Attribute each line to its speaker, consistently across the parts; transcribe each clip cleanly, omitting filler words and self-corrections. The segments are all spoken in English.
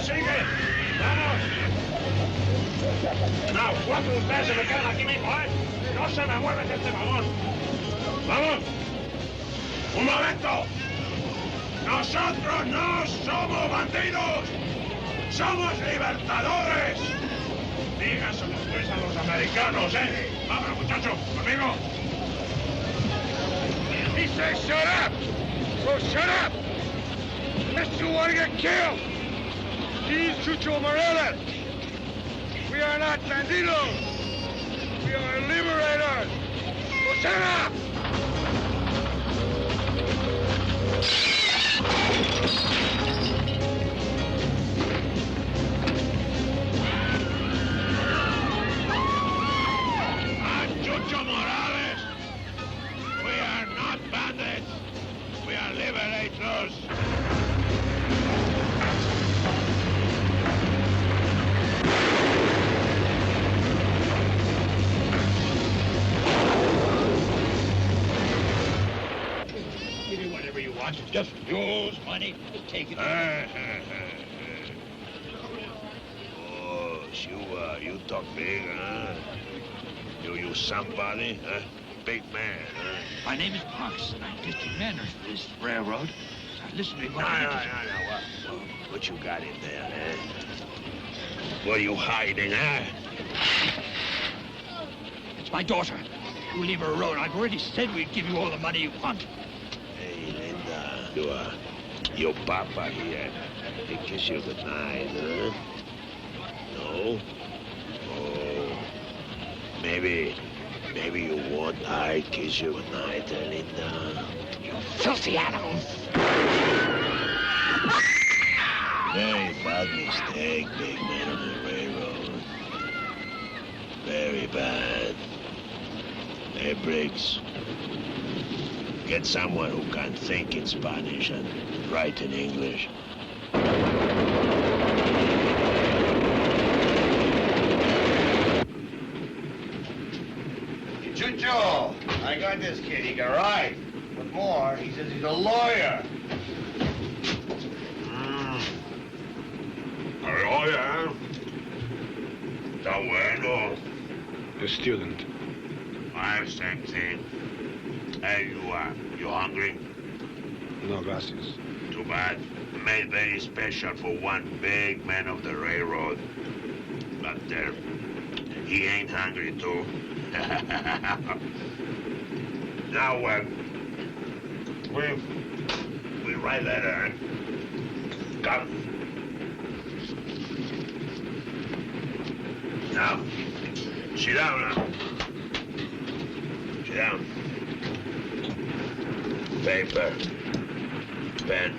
Speaker 1: sigue! ¡Vamos! No, 4 de ustedes se me quedan aquí mismo, ¿eh? No se me mueven de este vagón. ¡Vamos! ¡Un momento! ¡Nosotros no somos bandidos! ¡Somos libertadores! Dígaselo pues a los americanos, ¿eh? ¡Vámonos, muchachos! ¡Conmigo! He says shut up! So shut up! Unless you want to get killed! He's Chucho Morales! We are not bandidos! We are liberators! So shut up! I'm Chucho Morales! We are not bandits! We are liberators! Give me whatever you want. It's just yours, money. Just take it. Oh, you talk big, huh? You somebody, huh? Big man, huh?
Speaker 2: My name is Parks, and I'm district manager for this railroad. Now, listen to me.
Speaker 1: No. What you got in there, huh? What are you hiding, huh?
Speaker 2: It's my daughter. You leave her alone. I've already said we'd give you all the money you want.
Speaker 1: Hey, Linda. Your papa here. He kiss you goodnight, huh? No? Oh. Maybe you want I kiss you goodnight, Linda.
Speaker 2: You filthy animal.
Speaker 1: Very bad mistake, big man on the railroad. Very bad. Hey, Briggs. Get someone who can think in Spanish and write in English.
Speaker 3: Chucho, I got this kid. He can write. But more, he says he's a lawyer.
Speaker 1: A lawyer? Está bueno.
Speaker 4: A student.
Speaker 1: I have same thing. Hey, you hungry?
Speaker 4: No, gracias.
Speaker 1: Too bad. Made very special for one big man of the railroad. But he ain't hungry too. Now, we write letter. Come. Now, sit down now. Sit down. Paper. Pen.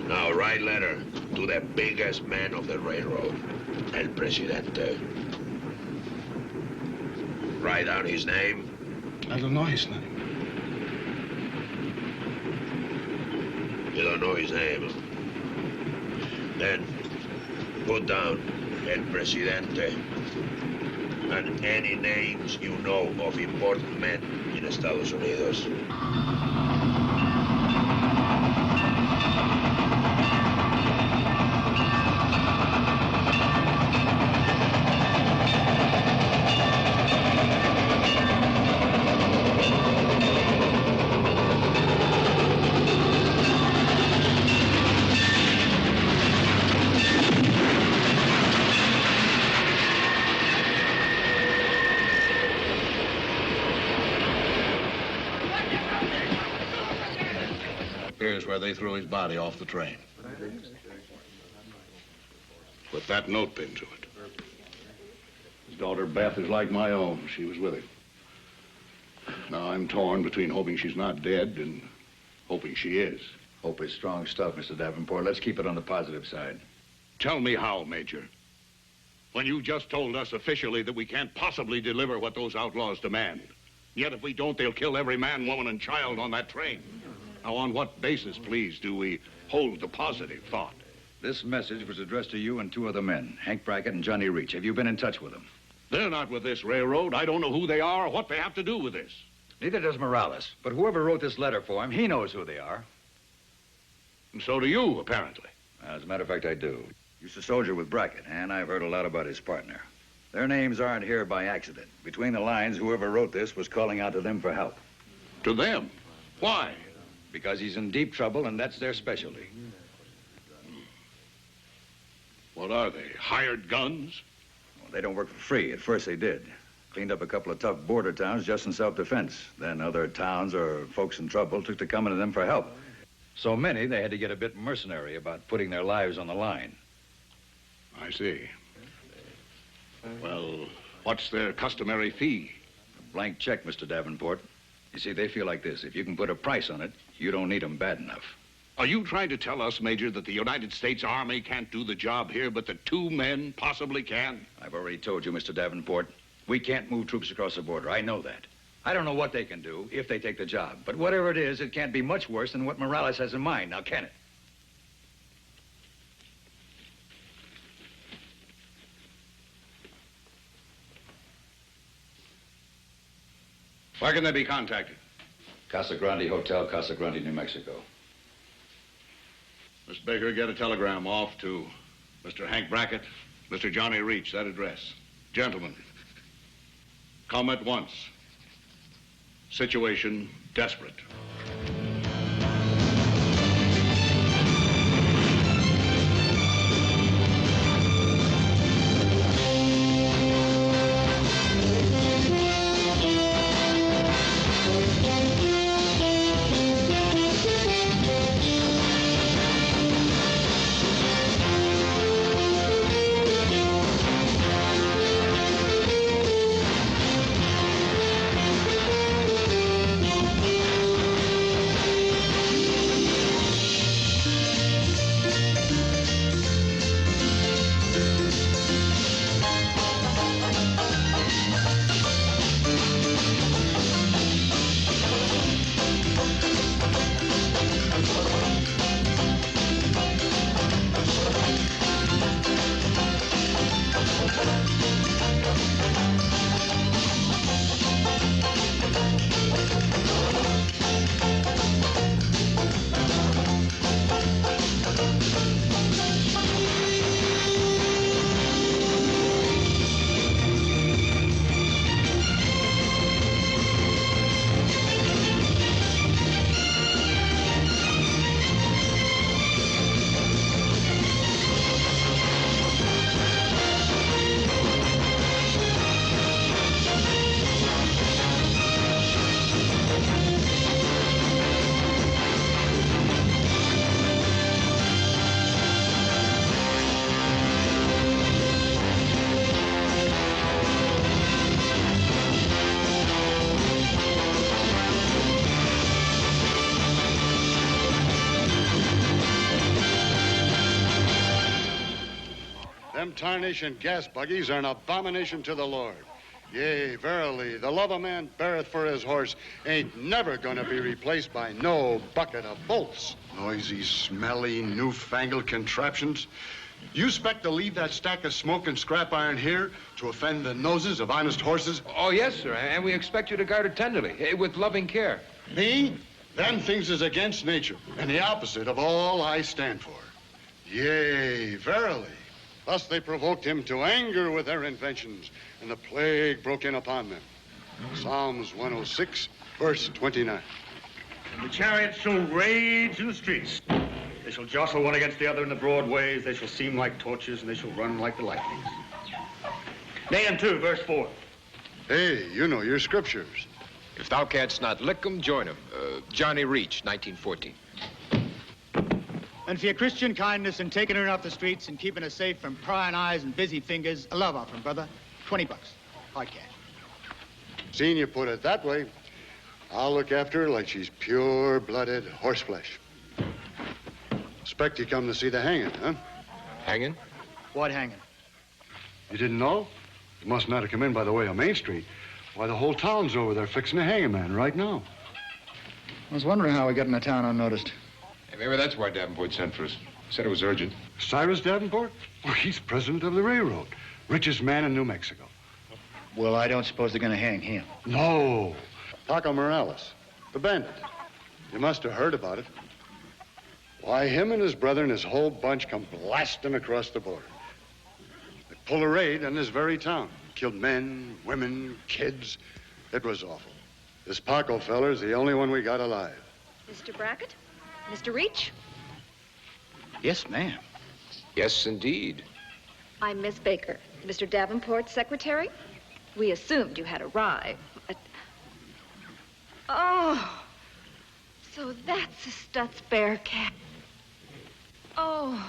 Speaker 1: Now write letter to the biggest man of the railroad, El Presidente. Write down his name.
Speaker 4: I don't know his name.
Speaker 1: You don't know his name. Then put down El Presidente and any names you know of important men in Estados Unidos.
Speaker 5: Here's where they threw his body off the train. Put that note pinned to it. His daughter Beth is like my own. She was with him. Now I'm torn between hoping she's not dead and hoping she is.
Speaker 6: Hope is strong stuff, Mr. Davenport. Let's keep it on the positive side.
Speaker 5: Tell me how, Major. When you just told us officially that we can't possibly deliver what those outlaws demand. Yet if we don't, they'll kill every man, woman, and child on that train. Now, on what basis, please, do we hold the positive thought?
Speaker 6: This message was addressed to you and 2 other men, Hank Brackett and Johnny Reach. Have you been in touch with them?
Speaker 5: They're not with this railroad. I don't know who they are or what they have to do with this.
Speaker 6: Neither does Morales. But whoever wrote this letter for him, he knows who they are.
Speaker 5: And so do you, apparently.
Speaker 6: As a matter of fact, I do. Used to soldier with Brackett, and I've heard a lot about his partner. Their names aren't here by accident. Between the lines, whoever wrote this was calling out to them for help.
Speaker 5: To them? Why?
Speaker 6: Because he's in deep trouble, and that's their specialty.
Speaker 5: What are they, hired guns?
Speaker 6: Well, they don't work for free. At first, they did. Cleaned up a couple of tough border towns just in self-defense. Then other towns or folks in trouble took to coming to them for help. So many, they had to get a bit mercenary about putting their lives on the line.
Speaker 5: I see. Well, what's their customary fee?
Speaker 6: A blank check, Mr. Davenport. You see, they feel like this. If you can put a price on it, you don't need them bad enough.
Speaker 5: Are you trying to tell us, Major, that the United States Army can't do the job here, but the 2 men possibly can?
Speaker 6: I've already told you, Mr. Davenport, we can't move troops across the border. I know that. I don't know what they can do if they take the job. But whatever it is, it can't be much worse than what Morales has in mind. Now, can it?
Speaker 5: Where can they be contacted?
Speaker 6: Casa Grande Hotel, Casa Grande, New Mexico.
Speaker 5: Miss Baker, get a telegram off to Mr. Hank Brackett, Mr. Johnny Reach, that address. Gentlemen, come at once. Situation desperate.
Speaker 7: Them tarnation gas buggies are an abomination to the Lord. Yea, verily, the love a man beareth for his horse ain't never gonna be replaced by no bucket of bolts. Noisy, smelly, newfangled contraptions. You expect to leave that stack of smoking scrap iron here to offend the noses of honest horses?
Speaker 8: Oh, yes, sir, and we expect you to guard it tenderly, with loving care.
Speaker 7: Me? Them things is against nature, and the opposite of all I stand for. Yea, verily. Thus they provoked him to anger with their inventions, and the plague broke in upon them. Psalms 106, verse 29.
Speaker 9: And the chariots shall rage in the streets. They shall jostle one against the other in the broad ways. They shall seem like torches, and they shall run like the lightnings. Nahum 2, verse 4.
Speaker 7: Hey, you know your scriptures.
Speaker 8: If thou canst not lick 'em, join 'em. Johnny Reach, 1914.
Speaker 10: And for your Christian kindness in taking her off the streets and keeping her safe from prying eyes and busy fingers, a love offering, brother. $20. Hard cash.
Speaker 7: Seeing you put it that way, I'll look after her like she's pure-blooded horseflesh. Expect you come to see the hanging, huh?
Speaker 8: Hanging?
Speaker 10: What hanging?
Speaker 7: You didn't know? You must not have come in by the way of Main Street. Why, the whole town's over there fixing to hang a man right now.
Speaker 10: I was wondering how we got in the town unnoticed.
Speaker 8: Hey, maybe that's why Davenport sent for us. Said it was urgent.
Speaker 7: Cyrus Davenport? Well, he's president of the railroad. Richest man in New Mexico.
Speaker 10: Well, I don't suppose they're going to hang him.
Speaker 7: Why, him and his brother and his whole bunch come blasting across the border. They pulled a raid on this very town. Killed men, women, kids. It was awful. This Paco feller's the only one we got alive.
Speaker 11: Mr. Brackett? Mr. Reach?
Speaker 10: Yes, ma'am.
Speaker 8: Yes, indeed.
Speaker 11: I'm Miss Baker, Mr. Davenport's secretary. We assumed you had arrived, but... Oh, so that's a Stutz Bearcat. Oh,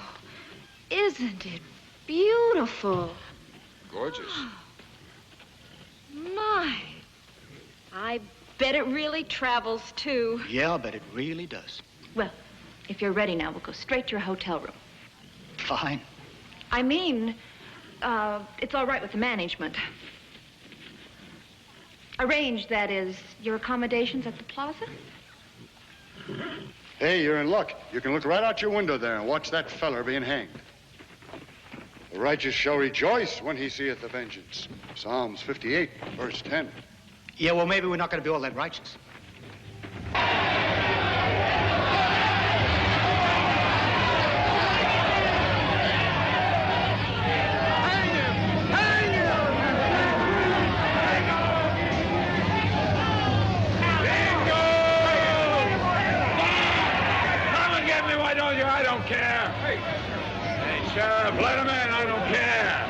Speaker 11: isn't it beautiful?
Speaker 8: Gorgeous.
Speaker 11: My, I bet it really travels, too.
Speaker 10: Yeah, but it really does.
Speaker 11: Well, if you're ready now, we'll go straight to your hotel room.
Speaker 10: Fine.
Speaker 11: I mean, it's all right with the management. Arrange, that is, your accommodations at the plaza?
Speaker 7: Hey, you're in luck. You can look right out your window there and watch that feller being hanged. The righteous shall rejoice when he seeth the vengeance. Psalms 58, verse 10.
Speaker 10: Yeah, well, maybe we're not going to be all that righteous.
Speaker 1: I don't care. Hey, Sheriff, let him in. I don't care.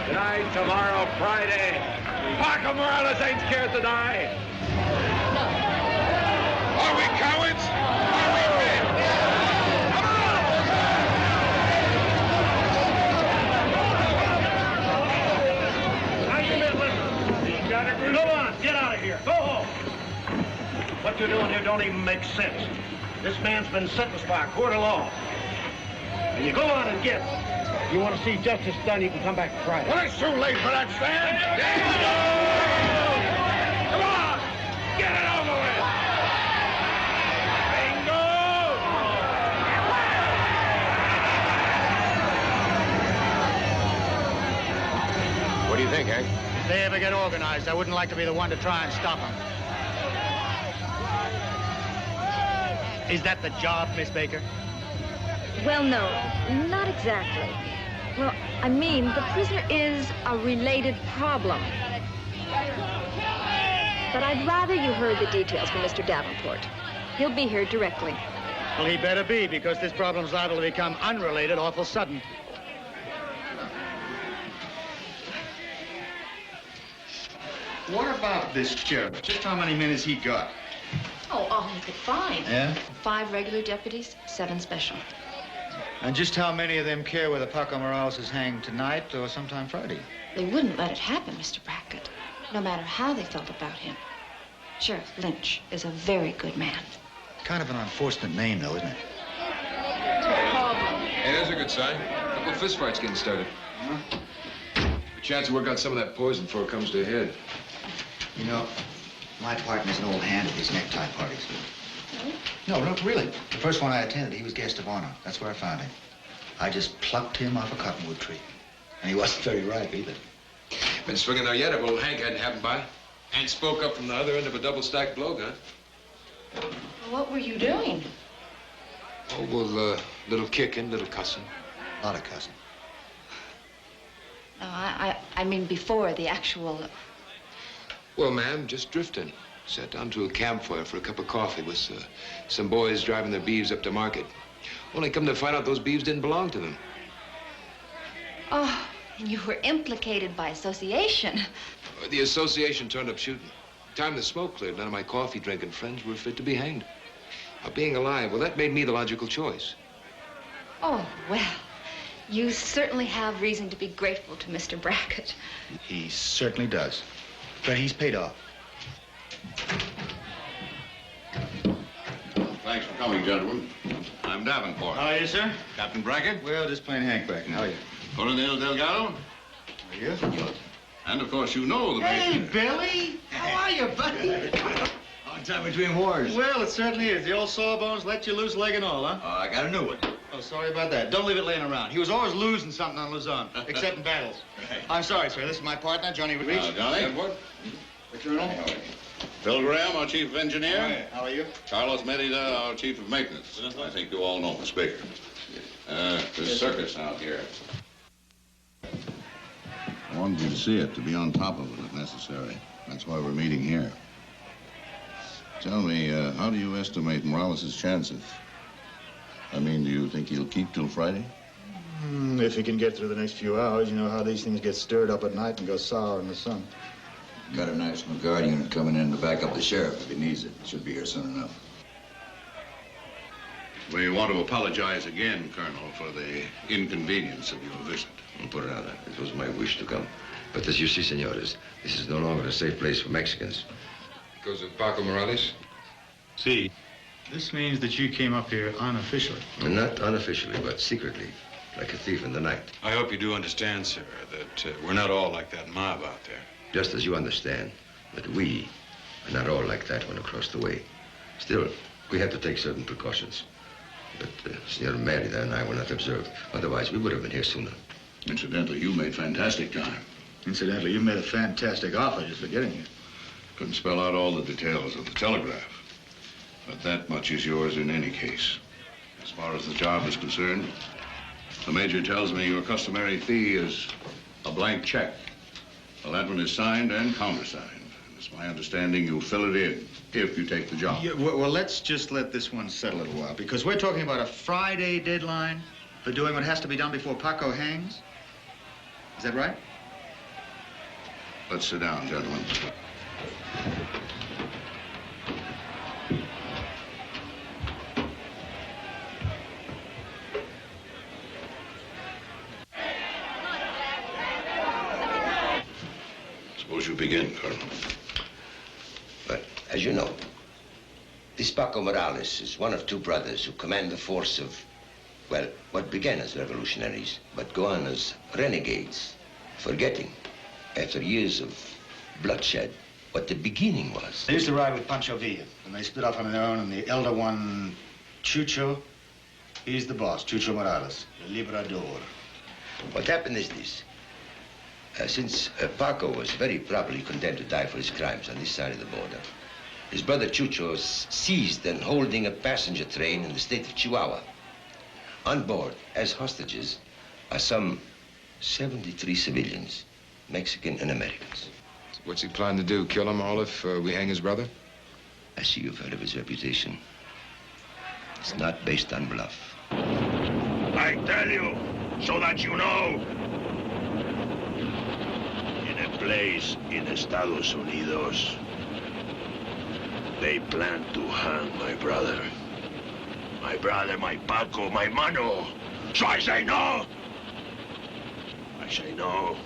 Speaker 1: Tonight, tomorrow, Friday. Paco Morales ain't scared to die. Are we cowards? Are we men? Come on! How you been listening? You got it? Go on. Get out of here. Go home. What you're doing here don't even make sense. This man's been sentenced by a court of law. And you go on and get it. If you want to see justice done, you can come back Friday. Well, it's too late for that, Stan. Come on! Get it over
Speaker 8: What
Speaker 1: with. Bingo!
Speaker 8: do you think, Hank?
Speaker 10: If they ever get organized, I wouldn't like to be the one to try and stop them. Is that the job, Miss Baker?
Speaker 11: Well, no, not exactly. Well, I mean, the prisoner is a related problem. But I'd rather you heard the details from Mr. Davenport. He'll be here directly.
Speaker 10: Well, he better be, because this problem's liable to become unrelated awful sudden.
Speaker 12: What about this sheriff? Just how many men has he got?
Speaker 13: Oh, all he could find.
Speaker 12: Yeah?
Speaker 13: 5 regular deputies, 7 special.
Speaker 12: And just how many of them care whether Paco Morales is hanged tonight or sometime Friday?
Speaker 13: They wouldn't let it happen, Mr. Brackett, no matter how they felt about him. Sheriff Lynch is a very good man.
Speaker 12: Kind of an unfortunate name, though, isn't it?
Speaker 8: Hey, there's a good sign. A couple of fistfights getting started. A chance to work out some of that poison before it comes to a head.
Speaker 12: You know, my partner's an old hand at these necktie parties. No, really. The first one I attended, he was guest of honor. That's where I found him. I just plucked him off a cottonwood tree. And he wasn't very ripe either.
Speaker 8: Been swinging there yet if old Hank hadn't happened by? And spoke up from the other end of a double-stacked blowgun.
Speaker 13: What were you doing?
Speaker 8: Oh, well, little kicking, little cussing.
Speaker 12: A lot of cussing.
Speaker 13: No, I mean before the actual...
Speaker 8: Well, ma'am, just drifting. Sat down to a campfire for a cup of coffee with some boys driving their beeves up to market. Only come to find out those beeves didn't belong to them.
Speaker 13: Oh, and you were implicated by association.
Speaker 8: The association turned up shooting. Time the smoke cleared, none of my coffee-drinking friends were fit to be hanged. Now, being alive, well, that made me the logical choice.
Speaker 13: Oh, well, you certainly have reason to be grateful to Mr. Brackett.
Speaker 12: He certainly does. But he's paid off.
Speaker 5: Thanks for coming, gentlemen. I'm Davenport.
Speaker 12: How are you, sir?
Speaker 5: Captain Brackett.
Speaker 12: Well, just plain Hank Brackett. How are you?
Speaker 5: Colonel Delgado.
Speaker 12: Are you?
Speaker 5: And, of course, you know the
Speaker 12: Hey,
Speaker 5: basic...
Speaker 12: Billy! How are you, buddy?
Speaker 3: Long time between wars.
Speaker 12: Well, it certainly is. The old sawbones let you loose, leg and all, huh?
Speaker 3: Oh, I got a new one.
Speaker 12: Oh, sorry about that. Don't leave it laying around. He was always losing something on Luzon, except in battles.
Speaker 3: Right.
Speaker 12: I'm sorry, sir. This is my partner, Johnny Reach.
Speaker 5: Johnny.
Speaker 12: What's your name?
Speaker 5: Phil Graham, our chief of engineer.
Speaker 12: How are you?
Speaker 5: Carlos Merida, our chief of maintenance. I think you all know Miss Baker. There's circus out here. I wanted you to see it, to be on top of it if necessary. That's why we're meeting here. Tell me, how do you estimate Morales' chances? I mean, do you think he'll keep till Friday?
Speaker 10: If he can get through the next few hours. You know how these things get stirred up at night and go sour in the sun.
Speaker 6: Got a National Guard unit coming in to back up the sheriff if he needs it. Should be here soon enough.
Speaker 5: We want to apologize again, Colonel, for the inconvenience of your visit.
Speaker 14: Por nada. It was my wish to come. But as you see, senores, this is no longer a safe place for Mexicans.
Speaker 8: Because of Paco Morales?
Speaker 10: See, this means that you came up here unofficially.
Speaker 14: Not unofficially, but secretly, like a thief in the night.
Speaker 4: I hope you do understand, sir, that we're not all like that mob out there.
Speaker 14: Just as you understand that we are not all like that one across the way. Still, we had to take certain precautions. But Senor Merida and I were not observed. Otherwise, we would have been here sooner.
Speaker 5: Incidentally, you made fantastic time.
Speaker 10: Incidentally, you made a fantastic offer just for getting here.
Speaker 5: Couldn't spell out all the details of the telegraph. But that much is yours in any case. As far as the job is concerned, the major tells me your customary fee is a blank check. Well, that one is signed and countersigned. And it's my understanding you'll fill it in if you take the job.
Speaker 10: Yeah, well, let's just let this one settle a little while, because we're talking about a Friday deadline for doing what has to be done before Paco hangs. Is that right?
Speaker 5: Let's sit down, gentlemen. Suppose you begin, Colonel.
Speaker 14: But, as you know, this Paco Morales is one of two brothers who command the force of, well, what began as revolutionaries, but go on as renegades, forgetting, after years of bloodshed, what the beginning was.
Speaker 10: They used to ride with Pancho Villa, and they split off on their own, and the elder one, Chucho, he's the boss, Chucho Morales, the Librador.
Speaker 14: What happened is this. Since Paco was very properly condemned to die for his crimes on this side of the border, his brother Chucho seized and holding a passenger train in the state of Chihuahua. On board, as hostages, are some 73 civilians, Mexican and Americans.
Speaker 8: What's he planning to do, kill them all if we hang his brother?
Speaker 14: I see you've heard of his reputation. It's not based on bluff.
Speaker 1: I tell you, so that you know. In a place in Estados Unidos, they plan to hang my brother. My brother, my Paco, my mano. So I say no. I say no.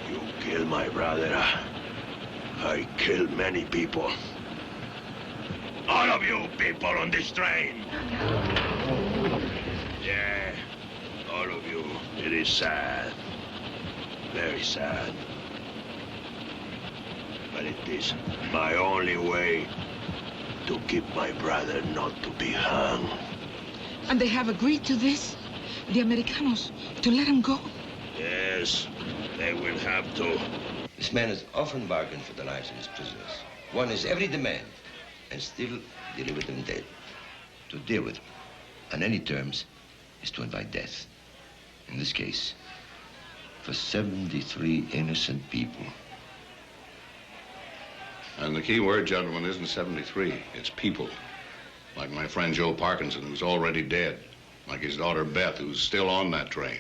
Speaker 1: You kill my brother. I kill many people. All of you people on this train. Yeah, all of you. It is sad. Very sad. But it is my only way to keep my brother not to be hung.
Speaker 15: And they have agreed to this? The Americanos, to let him go?
Speaker 1: Yes, they will have to.
Speaker 14: This man has often bargained for the lives of his prisoners. Won his every demand, and still delivered them dead. To deal with him on any terms is to invite death. In this case, for 73 innocent people.
Speaker 5: And the key word, gentlemen, isn't 73. It's people. Like my friend Joe Parkinson, who's already dead. Like his daughter Beth, who's still on that train.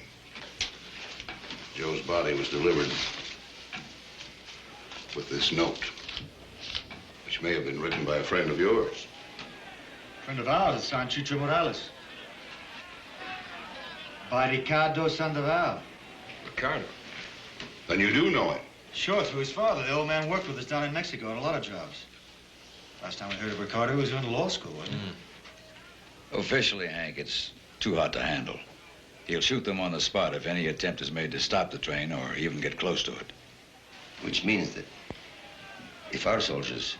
Speaker 5: Joe's body was delivered with this note, which may have been written by a friend of yours.
Speaker 10: Friend of ours, it's signed Chucho Morales. By Ricardo Sandoval.
Speaker 8: Ricardo?
Speaker 5: Then you do know him.
Speaker 10: Sure, through his father. The old man worked with us down in Mexico on a lot of jobs. Last time we heard of Ricardo, he was going to law school, wasn't he?
Speaker 6: Officially, Hank, it's too hot to handle. He'll shoot them on the spot if any attempt is made to stop the train or even get close to it.
Speaker 14: Which means that if our soldiers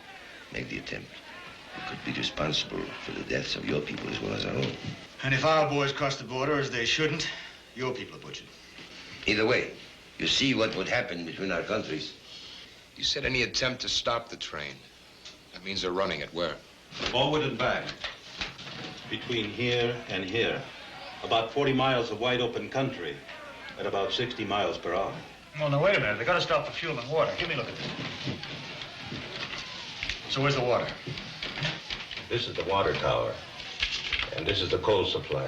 Speaker 14: make the attempt, we could be responsible for the deaths of your people as well as our own.
Speaker 10: And if our boys cross the border, as they shouldn't, your people are butchered.
Speaker 14: Either way, you see what would happen between our countries.
Speaker 8: You said any attempt to stop the train. That means they're running it. Where?
Speaker 16: Forward and back. Between here and here. About 40 miles of wide open country at about 60 miles per hour.
Speaker 9: Well, now, wait a minute. They gotta stop for fuel and water. Give me a look at this. So where's the water?
Speaker 16: This is the water tower. And this is the coal supply.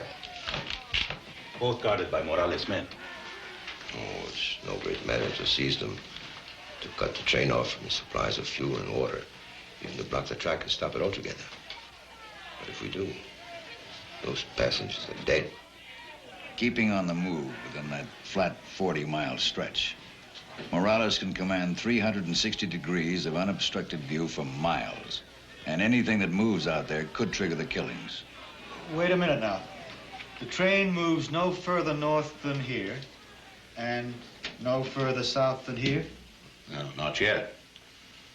Speaker 16: Both guarded by Morales' men.
Speaker 14: Oh, it's no great matter to seize them, to cut the train off from the supplies of fuel and water, even to block the track and stop it altogether. But if we do, those passengers are dead.
Speaker 6: Keeping on the move within that flat 40-mile stretch, Morales can command 360 degrees of unobstructed view for miles. And anything that moves out there could trigger the killings.
Speaker 10: Wait a minute now. The train moves no further north than here, and no further south than here?
Speaker 5: No, not yet.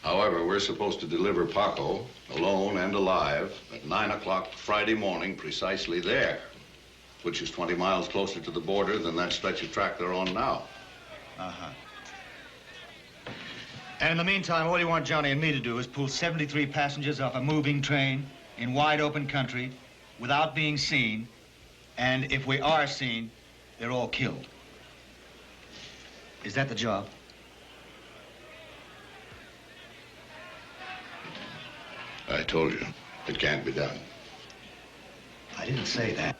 Speaker 5: However, we're supposed to deliver Paco, alone and alive, at 9 o'clock Friday morning, precisely there, which is 20 miles closer to the border than that stretch of track they're on now.
Speaker 10: Uh-huh. And in the meantime, all you want Johnny and me to do is pull 73 passengers off a moving train in wide open country without being seen, and if we are seen, they're all killed. Is that the job?
Speaker 5: I told you, it can't be done.
Speaker 10: I didn't say that.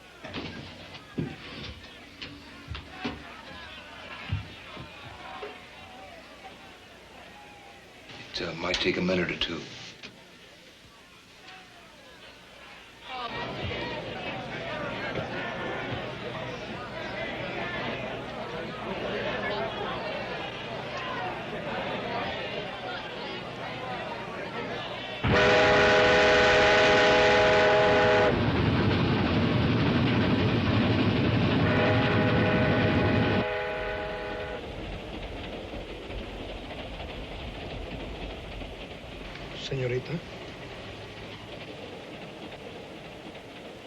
Speaker 8: It might take a minute or two.
Speaker 17: Señorita.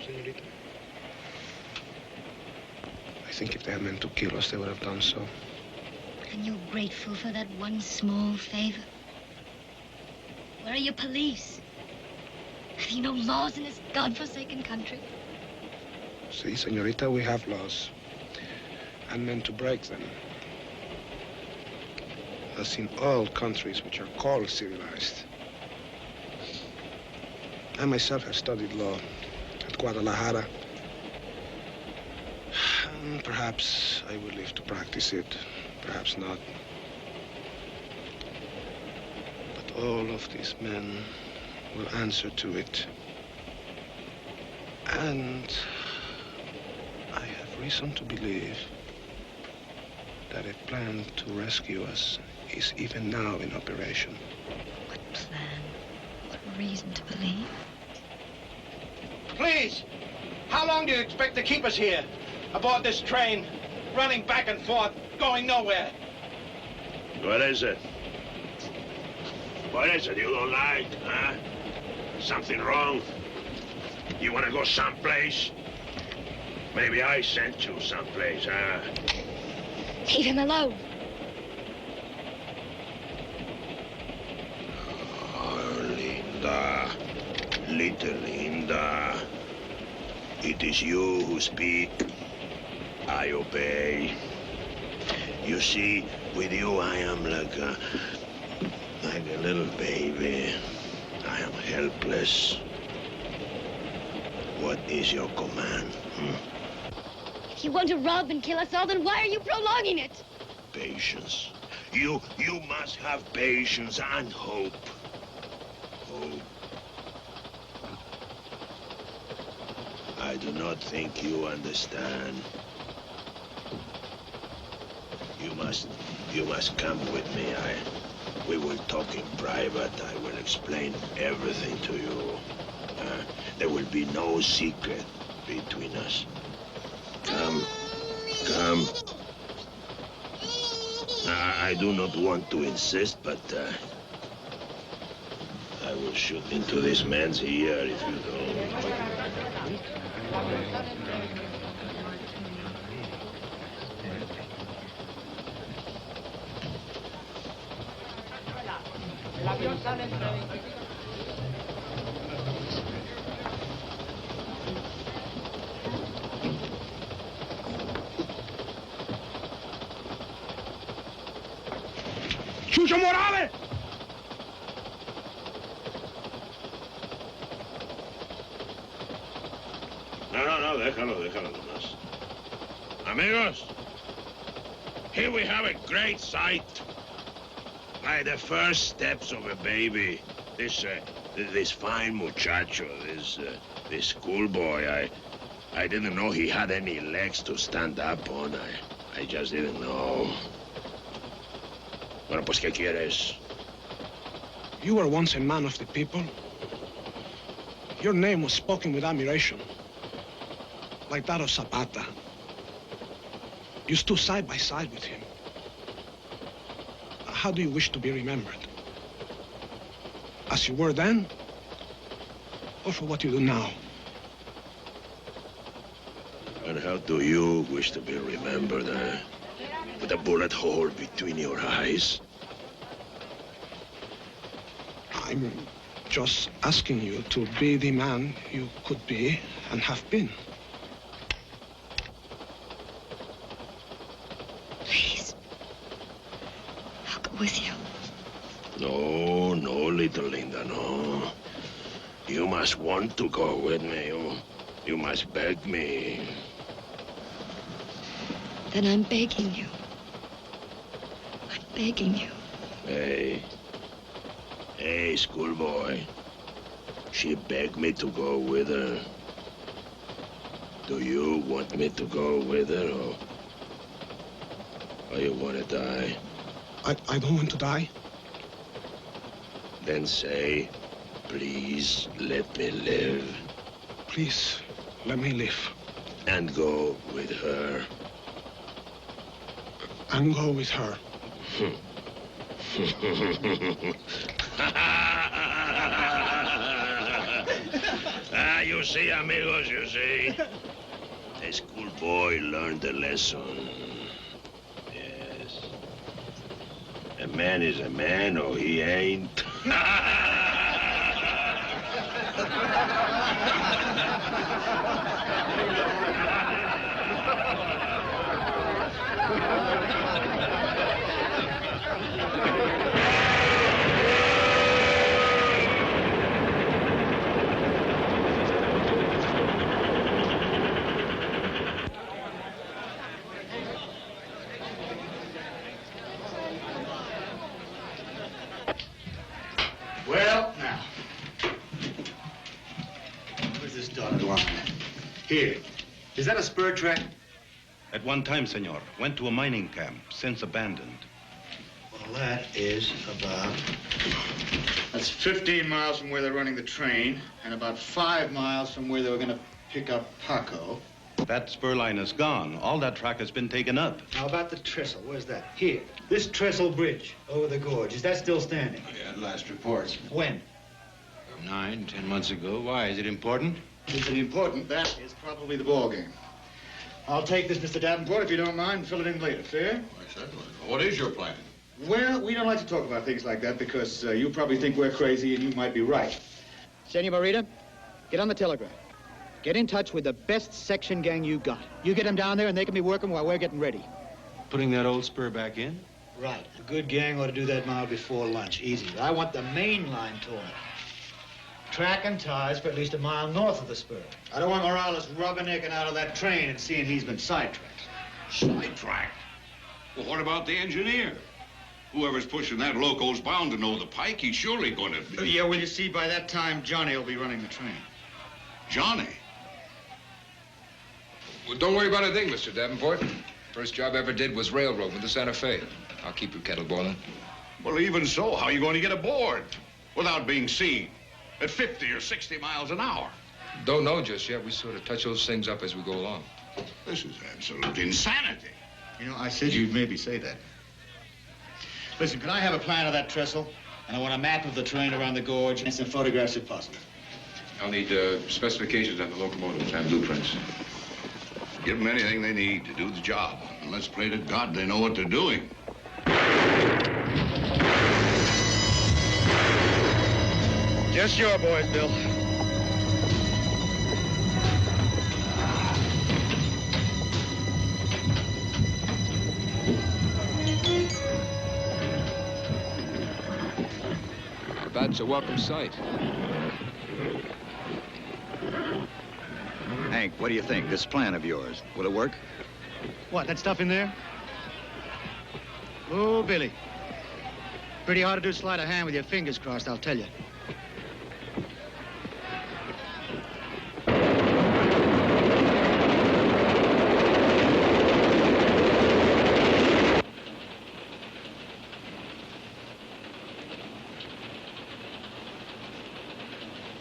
Speaker 17: Señorita. I think if they had meant to kill us, they would have done so.
Speaker 18: And you're grateful for that one small favor? Where are your police? Have you no laws in this godforsaken country?
Speaker 17: See, señorita, we have laws. And meant to break them. As in all countries which are called civilized. I myself have studied law at Guadalajara. And perhaps I will live to practice it, perhaps not. But all of these men will answer to it. And I have reason to believe that a plan to rescue us is even now in operation.
Speaker 18: What plan? What reason to believe?
Speaker 19: Please, how long do you expect to keep us here? Aboard this train, running back and forth, going nowhere?
Speaker 1: What is it? What is it you don't like, huh? Something wrong? You want to go someplace? Maybe I sent you someplace, huh?
Speaker 18: Leave him alone.
Speaker 1: Oh, Linda. Little Linda. It is you who speak. I obey. You see, with you I am like a little baby. I am helpless. What is your command?
Speaker 18: If you want to rob and kill us all, then why are you prolonging it?
Speaker 1: Patience. You must have patience and hope. Hope. I do not think you understand. You must come with me. We will talk in private. I will explain everything to you. There will be no secret between us. Come. I do not want to insist, but I will shoot into this man's ear if you don't. ¡Chucho Morales! No, déjalo nomás. Amigos, here we have a great sight. By the first steps of a baby. This fine muchacho, this schoolboy, I didn't know he had any legs to stand up on. I just didn't know. Bueno, pues, ¿qué quieres?
Speaker 17: You were once a man of the people. Your name was spoken with admiration, like that of Zapata. You stood side by side with him. How do you wish to be remembered? As you were then, or for what you do now?
Speaker 1: And how do you wish to be remembered, with a bullet hole between your eyes?
Speaker 17: I'm just asking you to be the man you could be and have been.
Speaker 18: Please. I'll go with you.
Speaker 1: No, little Linda, no. You must want to go with me. You must beg me.
Speaker 18: Then I'm begging you. I'm begging you.
Speaker 1: Hey, schoolboy. She begged me to go with her. Do you want me to go with her, or you want to die?
Speaker 17: I don't want to die.
Speaker 1: Then say, please let me live.
Speaker 17: Please, let me live.
Speaker 1: And go with her.
Speaker 17: And go with her.
Speaker 1: You see, amigos, you see. The schoolboy learned a lesson. Yes. A man is a man, or he ain't.
Speaker 10: Well, now. Where's this dotted line? Here. Is that a spur track?
Speaker 16: At one time, senor. Went to a mining camp, since abandoned.
Speaker 10: Well, that is about... That's 15 miles from where they're running the train, and about 5 miles from where they were going to pick up Paco.
Speaker 16: That spur line is gone. All that track has been taken up.
Speaker 10: How about the trestle? Where's that? Here. This trestle bridge over the gorge. Is that still standing?
Speaker 14: Yeah, last reports.
Speaker 10: When?
Speaker 14: 9, 10 months ago. Why? Is it important?
Speaker 10: Is it important? That is probably the ball game. I'll take this, Mr. Davenport, if you don't mind, and fill it in later. Fair?
Speaker 5: Why, certainly. What is your plan?
Speaker 10: Well, we don't like to talk about things like that because you probably think we're crazy and you might be right.
Speaker 20: Senorita, get on the telegraph. Get in touch with the best section gang you got. You get them down there and they can be working while we're getting ready.
Speaker 14: Putting that old spur back in?
Speaker 10: Right. A good gang ought to do that mile before lunch. Easy. But I want the main line torn. Track and ties for at least a mile north of the spur. I don't want Morales rubbernecking out of that train and seeing he's been sidetracked.
Speaker 5: Sidetracked? Well, what about the engineer? Whoever's pushing that loco's bound to know the pike. He's surely going to...
Speaker 10: Yeah, well, you see, by that time, Johnny will be running the train.
Speaker 5: Johnny?
Speaker 8: Well, don't worry about a thing, Mr. Davenport. First job I ever did was railroad with the Santa Fe. I'll keep your kettle boiling.
Speaker 5: Well, even so, how are you going to get aboard without being seen at 50 or 60 miles an hour?
Speaker 8: Don't know just yet. We sort of touch those things up as we go along.
Speaker 5: This is absolute insanity.
Speaker 10: You know, I said you'd maybe say that. Listen, can I have a plan of that trestle? And I want a map of the train around the gorge and some photographs if possible.
Speaker 8: I'll need specifications on the locomotives and blueprints.
Speaker 5: Give them anything they need to do the job. And let's pray to God they know what they're doing.
Speaker 10: Just your boys, Bill.
Speaker 8: That's a welcome sight.
Speaker 6: Hank, what do you think? This plan of yours, will it work?
Speaker 20: What, that stuff in there? Oh, Billy. Pretty hard to do sleight of hand with your fingers crossed, I'll tell you.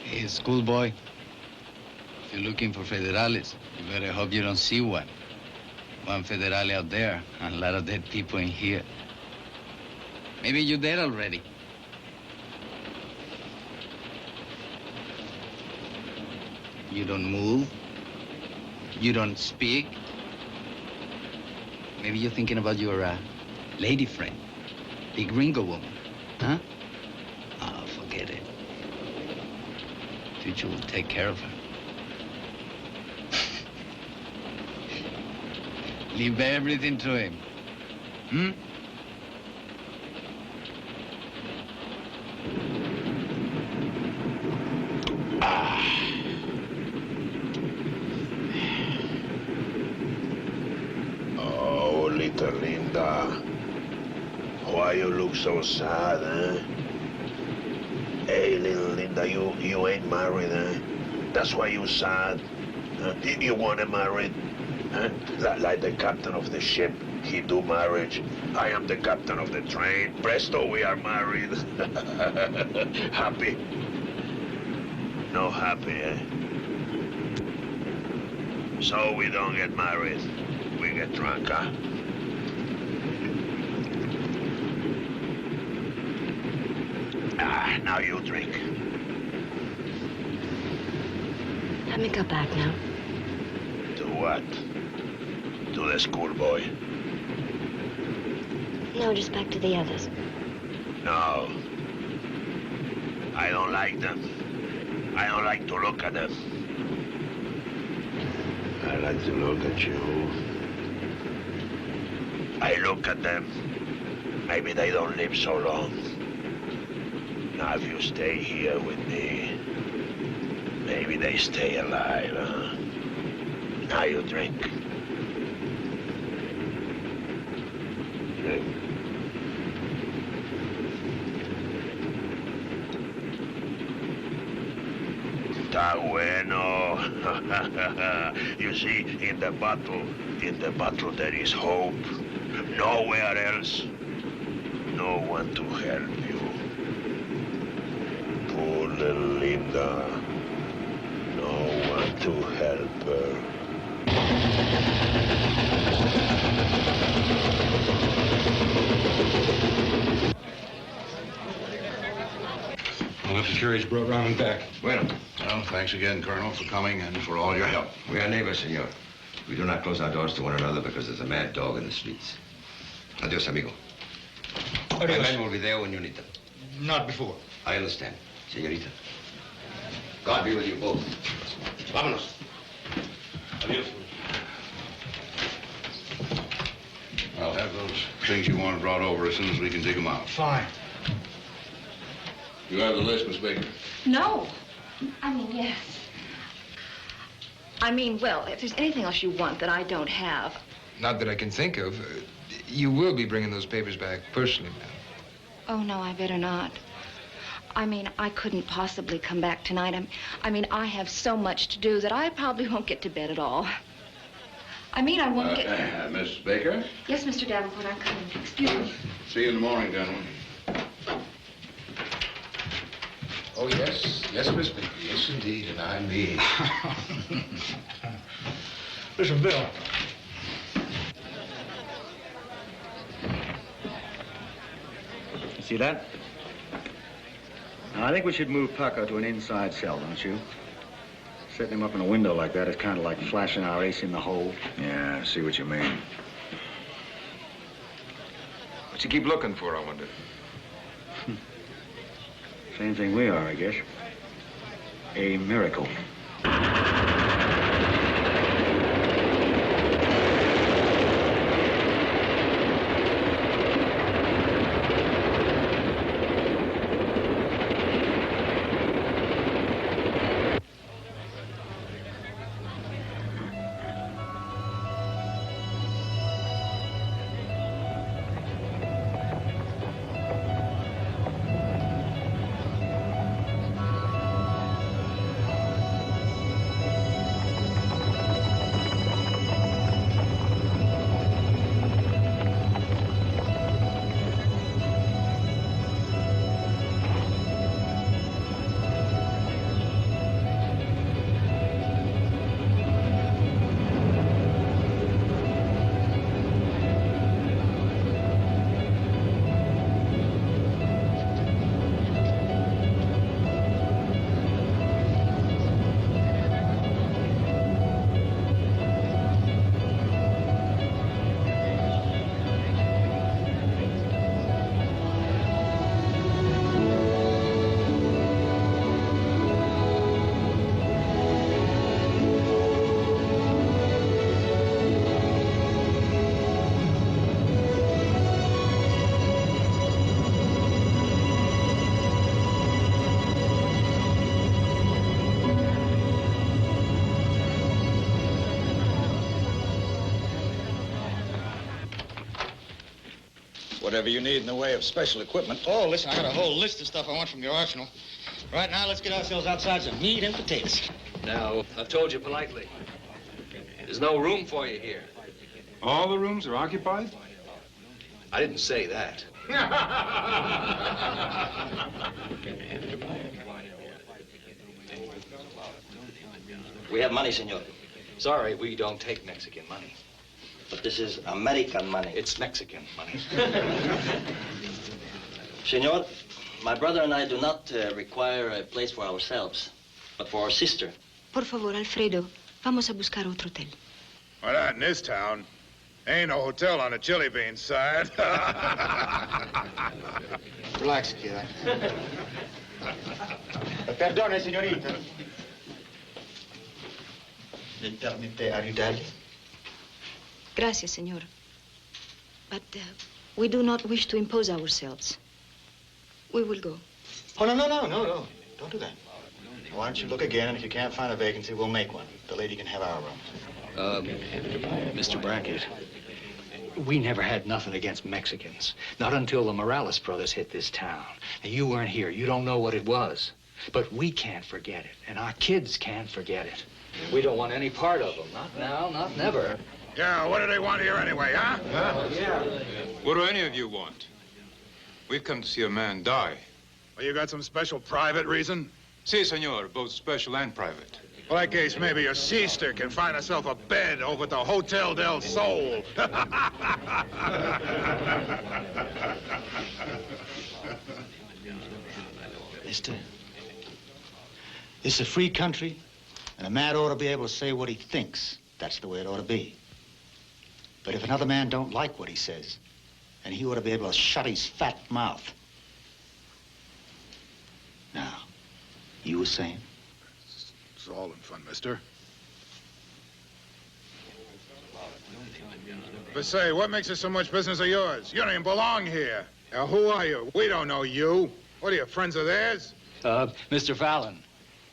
Speaker 21: Hey, schoolboy. If you're looking for federales, you better hope you don't see one. One federale out there, and a lot of dead people in here. Maybe you're dead already. You don't move. You don't speak. Maybe you're thinking about your lady friend, the gringo woman, huh? Oh, forget it. Future will take care of her. Leave everything to him. Hmm?
Speaker 1: Oh, little Linda. Why you look so sad, eh? Hey, little Linda, you ain't married, eh? That's why you sad. You want to marry? Huh? Like the captain of the ship, he do marriage. I am the captain of the train. Presto, we are married. Happy? No happy, eh? So we don't get married. We get drunk, huh? Now you drink.
Speaker 11: Let me go back now.
Speaker 1: To what? To the schoolboy?
Speaker 11: No, just back to the others.
Speaker 1: No. I don't like them. I don't like to look at them. I like to look at you. I look at them. Maybe they don't live so long. Now, if you stay here with me, maybe they stay alive, huh? Now you drink. Drink. Está bueno. You see, in the bottle there is hope. Nowhere else. No one to help you. Poor little Linda. No one to help her.
Speaker 4: I'll have the carriage brought round and back.
Speaker 3: Bueno.
Speaker 5: Well, thanks again, Colonel, for coming and for all your help.
Speaker 14: We are neighbors, senor. We do not close our doors to one another because there's a mad dog in the streets. Adios, amigo. My men will be there when you need them.
Speaker 10: Not before.
Speaker 14: I understand, señorita. God be with you both. Vámonos.
Speaker 5: Adios. I'll have those things you want brought over as soon as we can dig them out.
Speaker 10: Fine.
Speaker 5: You have the list, Miss Baker?
Speaker 13: No. I mean, yes. I mean, well, if there's anything else you want that I don't have.
Speaker 8: Not that I can think of. You will be bringing those papers back personally, ma'am.
Speaker 13: Oh, no, I better not. I mean, I couldn't possibly come back tonight. I mean, I have so much to do that I probably won't get to bed at all. I mean, I won't get...
Speaker 5: Miss Baker?
Speaker 13: Yes, Mr. Davenport, I'm coming. Excuse me.
Speaker 5: See you in the morning, gentlemen.
Speaker 8: Oh, yes. Yes, Miss Baker. Yes, indeed, and I mean.
Speaker 10: Listen, Bill. See that? Now, I think we should move Paco to an inside cell, don't you? Setting him up in a window like that is kind of like flashing our ace in the hole.
Speaker 6: Yeah, I see what you mean.
Speaker 8: What's he keep looking for, I wonder?
Speaker 10: Same thing we are, I guess.
Speaker 2: A miracle.
Speaker 10: Whatever you need in the way of special equipment. Oh, listen, I got a whole list of stuff I want from your arsenal. Right now, let's get ourselves outside some meat and potatoes.
Speaker 8: Now, I've told you politely. There's no room for you here.
Speaker 4: All the rooms are occupied?
Speaker 8: I didn't say that.
Speaker 2: We have money, senor.
Speaker 8: Sorry, we don't take Mexican money.
Speaker 2: But this is American money.
Speaker 8: It's Mexican money.
Speaker 2: Senor, my brother and I do not require a place for ourselves, but for our sister.
Speaker 15: Por favor, Alfredo, vamos a buscar otro hotel.
Speaker 7: Well, not in this town. Ain't no hotel on the chili bean side.
Speaker 10: Relax, kid. Perdone, señorita. ¿Me permite ayudarle?
Speaker 13: Gracias, señor. But we do not wish to impose ourselves. We will go.
Speaker 10: Oh, no. Don't do that. Why don't you look again, and if you can't find a vacancy, we'll make one. The lady can have our room.
Speaker 9: Mr. Brackett, we never had nothing against Mexicans. Not until the Morales brothers hit this town. And you weren't here. You don't know what it was. But we can't forget it, and our kids can't forget it.
Speaker 8: We don't want any part of them. Not now, not never.
Speaker 7: Yeah, what do they want here anyway, huh?
Speaker 8: Yeah.
Speaker 4: What do any of you want? We've come to see a man die.
Speaker 7: Well, you got some special private reason?
Speaker 4: Si, senor, both special and private.
Speaker 7: Well, in that case, maybe your sister can find herself a bed over at the Hotel del Sol.
Speaker 10: Mister, this is a free country, and a man ought to be able to say what he thinks. That's the way it ought to be. But if another man don't like what he says, then he ought to be able to shut his fat mouth. Now, you were saying?
Speaker 7: It's all in fun, mister. But say, what makes it so much business of yours? You don't even belong here. Now, who are you? We don't know you. What are you, friends of theirs?
Speaker 9: Mr. Fallon.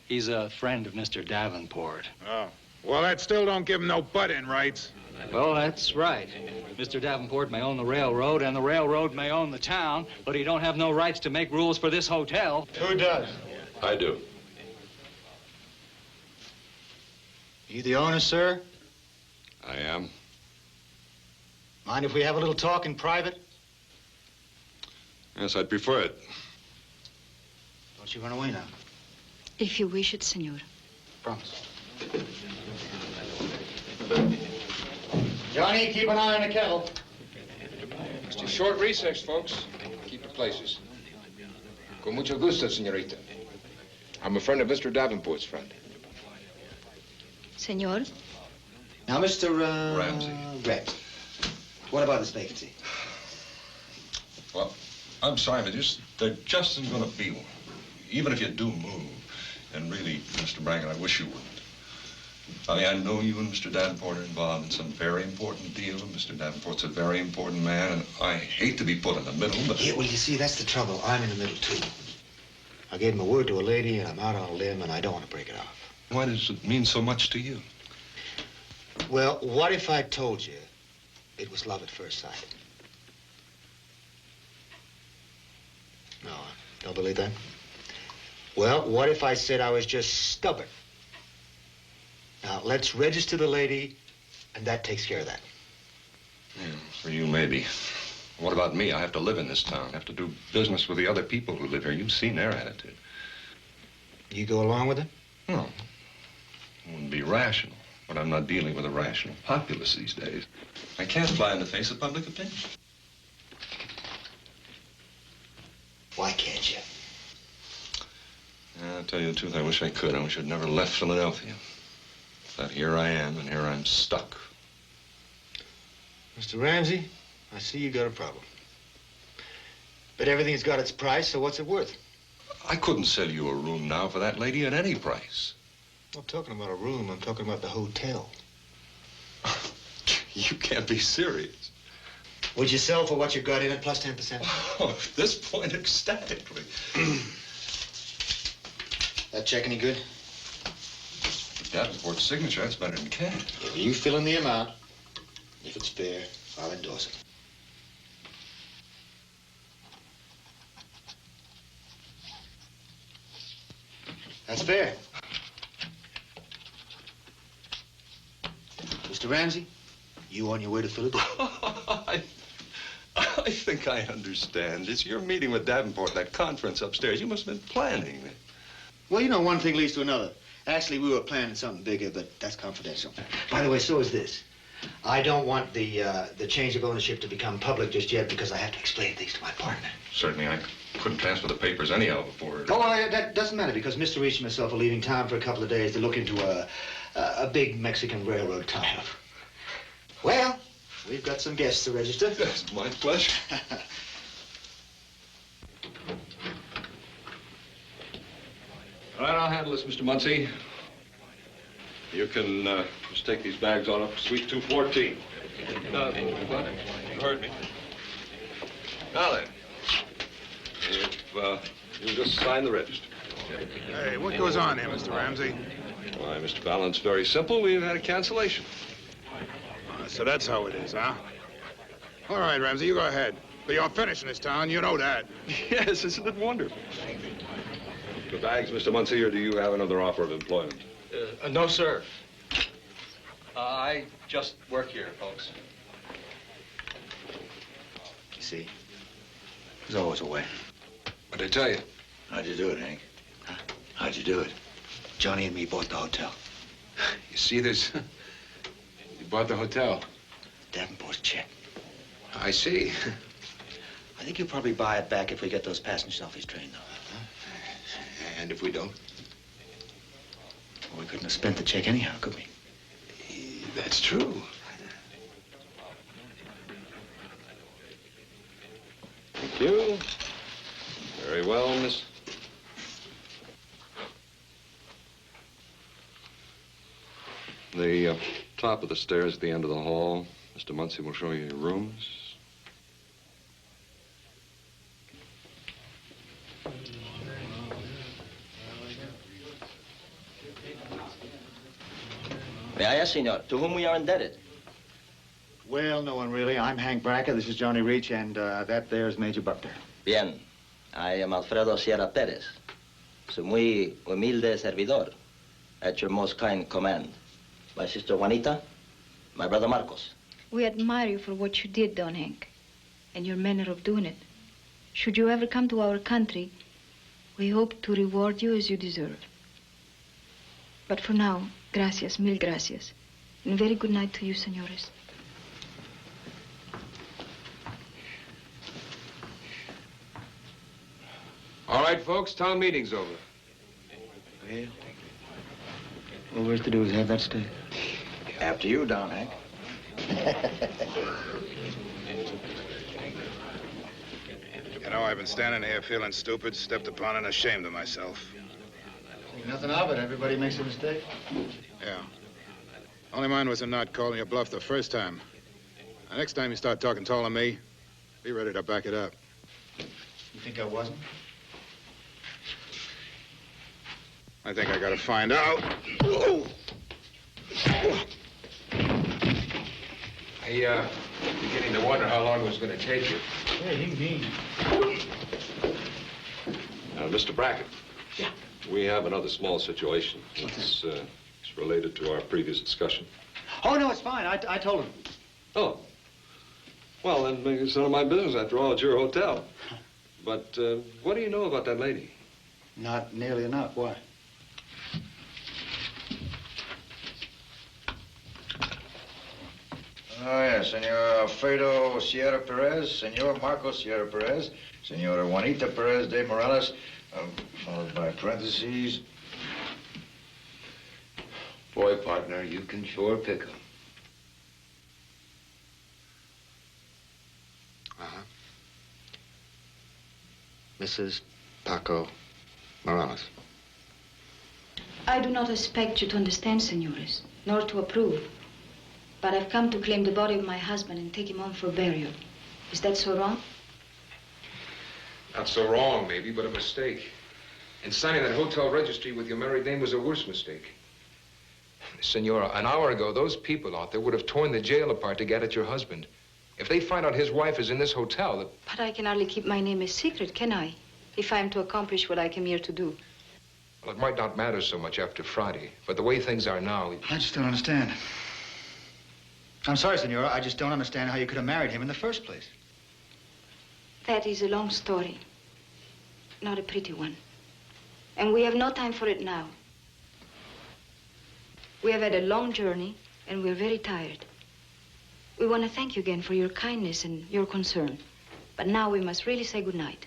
Speaker 9: He's a friend of Mr. Davenport.
Speaker 7: Oh. Well, that still don't give him no butt-in rights.
Speaker 9: Well, that's right. Mr. Davenport may own the railroad, and the railroad may own the town, but he don't have no rights to make rules for this hotel.
Speaker 10: Who does?
Speaker 4: I do.
Speaker 10: You the owner, sir?
Speaker 4: I am.
Speaker 10: Mind if we have a little talk in private?
Speaker 4: Yes, I'd prefer it.
Speaker 10: Don't you run away now.
Speaker 13: If you wish it, senor.
Speaker 10: Promise. Johnny, keep an eye on the kettle.
Speaker 8: Just a short recess, folks. Keep your places. Con mucho gusto, señorita. I'm a friend of Mr. Davenport's friend.
Speaker 13: Senor?
Speaker 12: Now, Mr.
Speaker 4: Ramsey.
Speaker 12: Ramsey, what about this vacancy?
Speaker 22: Well, I'm sorry, but there just isn't going to be one. Even if you do move,
Speaker 19: And really, Mr. Brackett, I wish you wouldn't. I mean, I know you and Mr. Davenport are involved in some very important deal. Mr. Davenport's a very important man, and I hate to be put in the middle, but...
Speaker 12: Yeah, well, you see, that's the trouble. I'm in the middle, too. I gave my word to a lady, and I'm out on a limb, and I don't want to break it off.
Speaker 19: Why does it mean so much to you?
Speaker 12: Well, what if I told you it was love at first sight? No, don't believe that? Well, what if I said I was just stubborn? Now, let's register the lady, and that takes care of that.
Speaker 19: Yeah, for you, maybe. What about me? I have to live in this town. I have to do business with the other people who live here. You've seen their attitude.
Speaker 12: You go along with it?
Speaker 19: No. It wouldn't be rational. But I'm not dealing with a rational populace these days. I can't fly in the face of public opinion.
Speaker 12: Why can't you?
Speaker 19: Yeah, I'll tell you the truth, I wish I could. I wish I'd never left Philadelphia. But here I am, and here I'm stuck.
Speaker 12: Mr. Ramsey, I see you got a problem. But everything's got its price, so what's it worth?
Speaker 19: I couldn't sell you a room now for that lady at any price.
Speaker 12: I'm not talking about a room, I'm talking about the hotel.
Speaker 19: You can't be serious.
Speaker 12: Would you sell for what you got in it, plus 10%?
Speaker 19: Oh, at this point, ecstatically.
Speaker 12: That check any good?
Speaker 19: Davenport's signature, that's better than cash.
Speaker 12: If you fill in the amount, if it's fair, I'll endorse it. That's fair. Mr. Ramsey, you on your way to Philadelphia?
Speaker 19: I think I understand. It's your meeting with Davenport, that conference upstairs. You must have been planning it.
Speaker 12: Well, you know, one thing leads to another. Actually, we were planning something bigger, but that's confidential. By the way, so is this. I don't want the change of ownership to become public just yet because I have to explain things to my partner.
Speaker 19: Certainly, I couldn't transfer the papers anyhow before...
Speaker 12: Oh, well, that doesn't matter because Mr. Reach and myself are leaving town for a couple of days to look into a big Mexican railroad tie-up. Well, we've got some guests to register.
Speaker 19: That's my pleasure. All right, I'll handle this, Mr. Muncie. You can just take these bags on up to Suite 214. You heard me. Now then, if you just sign the register.
Speaker 1: Hey, what goes on here, Mr. Ramsey?
Speaker 19: Why, Mr. Fallon, it's very simple. We've had a cancellation.
Speaker 1: So that's how it is, huh? All right, Ramsey, you go ahead. But you're finishing this town, you know that.
Speaker 19: Yes, isn't it wonderful? The bags, Mr. Muncie, or do you have another offer of employment?
Speaker 2: No, sir. I just work here, folks.
Speaker 12: You see, there's always a way.
Speaker 19: What'd I tell you?
Speaker 12: How'd you do it, Hank? Huh? How'd you do it? Johnny and me bought the hotel.
Speaker 8: You see this? You bought the hotel.
Speaker 12: Davenport's check.
Speaker 8: I see.
Speaker 12: I think he'll probably buy it back if we get those passengers off his train, though.
Speaker 8: And if we don't?
Speaker 12: Well, we couldn't have spent the check anyhow, could we?
Speaker 8: That's true.
Speaker 19: Thank you. Very well, Miss. The top of the stairs at the end of the hall. Mr. Muncie will show you your rooms.
Speaker 2: May I ask, senor, to whom we are indebted?
Speaker 12: Well, no one really. I'm Hank Brackett, this is Johnny Reach, and that there's Major Buckner.
Speaker 2: Bien. I am Alfredo Sierra Perez. Su muy humilde servidor. At your most kind command. My sister Juanita, my brother Marcos.
Speaker 13: We admire you for what you did, Don Hank, and your manner of doing it. Should you ever come to our country, we hope to reward you as you deserve. But for now, gracias, mil gracias. And very good night to you, senores.
Speaker 8: All right, folks, town meeting's over.
Speaker 12: Well, all we have to do is have that stay.
Speaker 2: After you, Don Hank.
Speaker 1: You know, I've been standing here feeling stupid, stepped upon and ashamed of myself.
Speaker 10: Nothing of it. Everybody makes a mistake.
Speaker 4: Yeah. Only mine was in not calling your bluff the first time. The next time you start talking tall to me, be ready to back it up.
Speaker 10: You think I wasn't?
Speaker 4: I think I gotta find out.
Speaker 8: I, beginning to wonder how long it was gonna take you.
Speaker 10: Hey, he mean.
Speaker 19: Mr. Brackett. Yeah. We have another small situation. It's related to our previous discussion.
Speaker 10: Oh, no, it's fine. I told him.
Speaker 19: Oh. Well, then it's none of my business. After all, it's your hotel. But what do you know about that lady?
Speaker 10: Not nearly enough. Why?
Speaker 6: Oh, yes, Senor Alfredo Sierra Perez, Senor Marco Sierra Perez, Senora Juanita Perez de Morales, followed by parentheses.
Speaker 8: Boy, partner, you can sure pick 'em.
Speaker 12: Mrs. Paco Morales.
Speaker 13: I do not expect you to understand, senores, nor to approve. But I've come to claim the body of my husband and take him home for burial. Is that so wrong?
Speaker 8: Not so wrong, maybe, but a mistake. And signing that hotel registry with your married name was a worse mistake. Senora, an hour ago, those people out there would have torn the jail apart to get at your husband. If they find out his wife is in this hotel,
Speaker 13: But I can hardly keep my name a secret, can I? If I am to accomplish what I came here to do.
Speaker 8: well, it might not matter so much after Friday. But the way things are now...
Speaker 10: I just don't understand. I'm sorry, Senora. I just don't understand how you could have married him in the first place.
Speaker 13: That is a long story. Not a pretty one. And we have no time for it now. We have had a long journey, and we're very tired. We want to thank you again for your kindness and your concern. But now we must really say goodnight.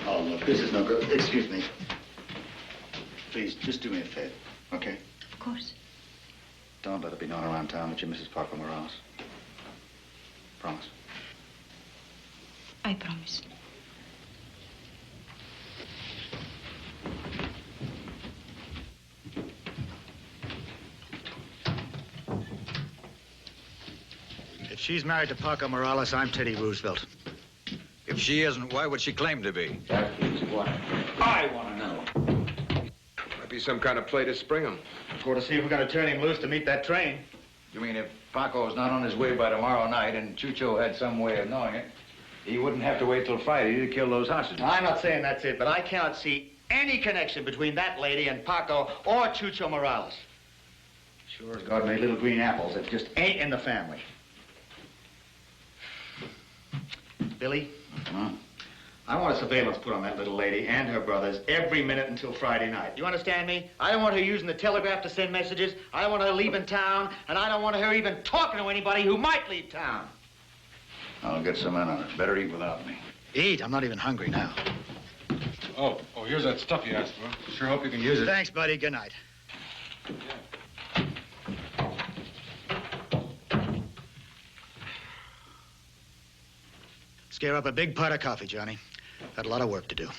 Speaker 12: Oh, look, this is no good. Excuse me. Please, just do me a favor, okay?
Speaker 13: Of course.
Speaker 12: Don't let it be known around town that you're Mrs. Paco Morales. Promise.
Speaker 13: I promise.
Speaker 10: If she's married to Paco Morales, I'm Teddy Roosevelt.
Speaker 6: If she isn't, why would she claim to be?
Speaker 12: That is what I want to know.
Speaker 8: Might be some kind of play to spring him.
Speaker 10: Go to see if we're going to turn him loose to meet that train.
Speaker 6: You mean if Paco's not on his way by tomorrow night and Chucho had some way of knowing it, he wouldn't have to wait till Friday to kill those hostages?
Speaker 10: I'm not saying that's it, but I cannot see any connection between that lady and Paco or Chucho Morales. Sure as God made little green apples, it just ain't in the family. Billy?
Speaker 12: Huh?
Speaker 10: I want a surveillance put on that little lady and her brothers every minute until Friday night. You understand me? I don't want her using the telegraph to send messages. I don't want her leaving town, and I don't want her even talking to anybody who might leave town.
Speaker 6: I'll get some in on it. Better eat without me.
Speaker 10: Eat? I'm not even hungry now.
Speaker 19: Oh, here's that stuff you asked for. Sure hope you can use it.
Speaker 10: Thanks, buddy. Good night. Scare up a big pot of coffee, Johnny. Got a lot of work to do.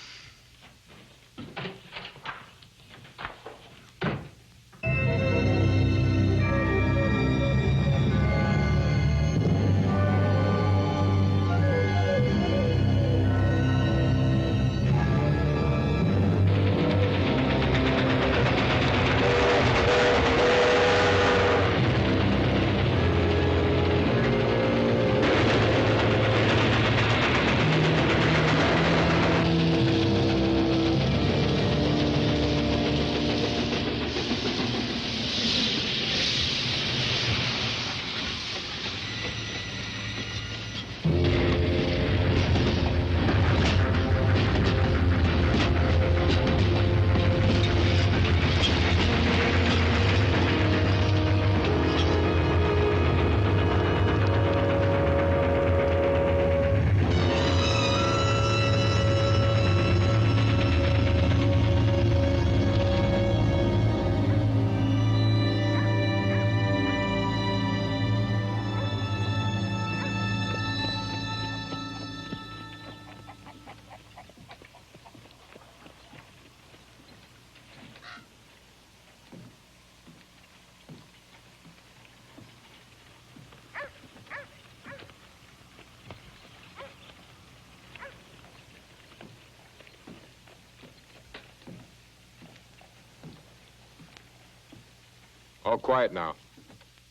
Speaker 19: All quiet now.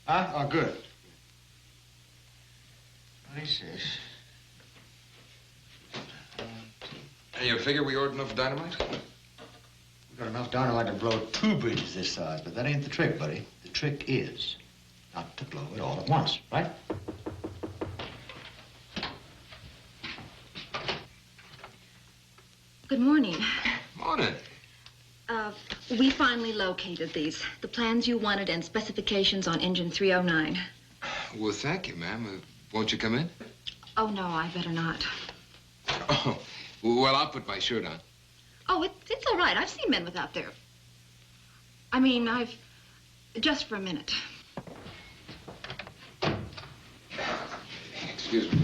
Speaker 10: Huh? Oh, good. What is this?
Speaker 8: Hey, you figure we ordered enough dynamite?
Speaker 12: We got enough dynamite to blow 2 bridges this size, but that ain't the trick, buddy. The trick is not to blow it all at once, right?
Speaker 13: Good morning.
Speaker 8: Morning.
Speaker 13: We finally located these. The plans you wanted and specifications on engine 309.
Speaker 8: Well, thank you, ma'am. Won't you come in?
Speaker 13: Oh, no, I better not.
Speaker 8: Oh, well, I'll put my shirt on.
Speaker 13: Oh, it's all right. I've seen men without their... I mean, just for a minute.
Speaker 8: Excuse me.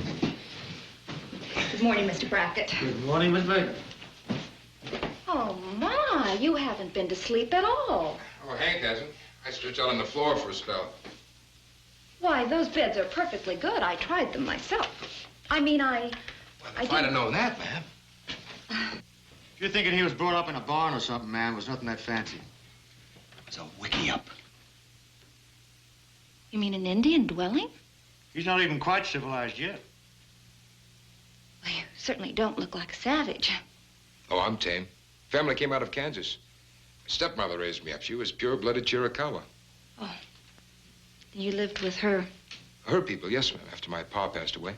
Speaker 13: Good morning, Mr. Brackett.
Speaker 10: Good morning, Miss Baker.
Speaker 13: Oh, my, you haven't been to sleep at all.
Speaker 8: Oh, Hank hasn't. I stretched out on the floor for a spell.
Speaker 13: Why, those beds are perfectly good. I tried them myself. I mean,
Speaker 8: If I'd have known that, ma'am.
Speaker 10: If you're thinking he was brought up in a barn or something, man, it was nothing that fancy.
Speaker 12: It's a wickie-up.
Speaker 13: You mean an Indian dwelling?
Speaker 10: He's not even quite civilized yet.
Speaker 13: Well, you certainly don't look like a savage.
Speaker 8: Oh, I'm tame. Family came out of Kansas. My stepmother raised me up. She was pure-blooded Chiricahua.
Speaker 13: Oh, you lived with her?
Speaker 8: Her people, yes, ma'am, after my pa passed away.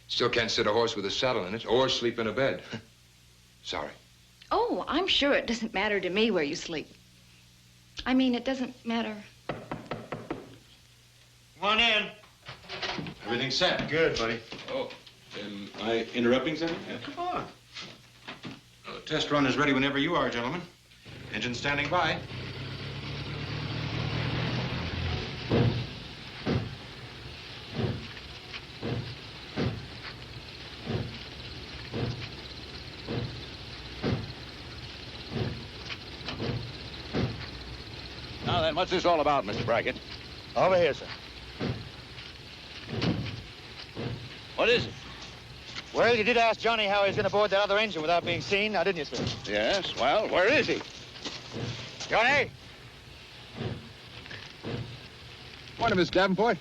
Speaker 8: Still can't sit a horse with a saddle in it or sleep in a bed. Sorry.
Speaker 13: Oh, I'm sure it doesn't matter to me where you sleep. I mean, it doesn't matter.
Speaker 10: Come on in.
Speaker 16: Everything's set.
Speaker 10: Good, buddy.
Speaker 16: Oh, am I interrupting something?
Speaker 10: Yeah, come on.
Speaker 16: Well, the test run is ready whenever you are, gentlemen. Engine standing by.
Speaker 5: Now then, what's this all about, Mr. Brackett?
Speaker 10: Over here, sir.
Speaker 5: What is it?
Speaker 10: Well, you did ask Johnny how he's going to board that other engine without being seen, now didn't you, sir?
Speaker 5: Yes, well, where is he?
Speaker 10: Johnny!
Speaker 18: Morning, Miss Davenport.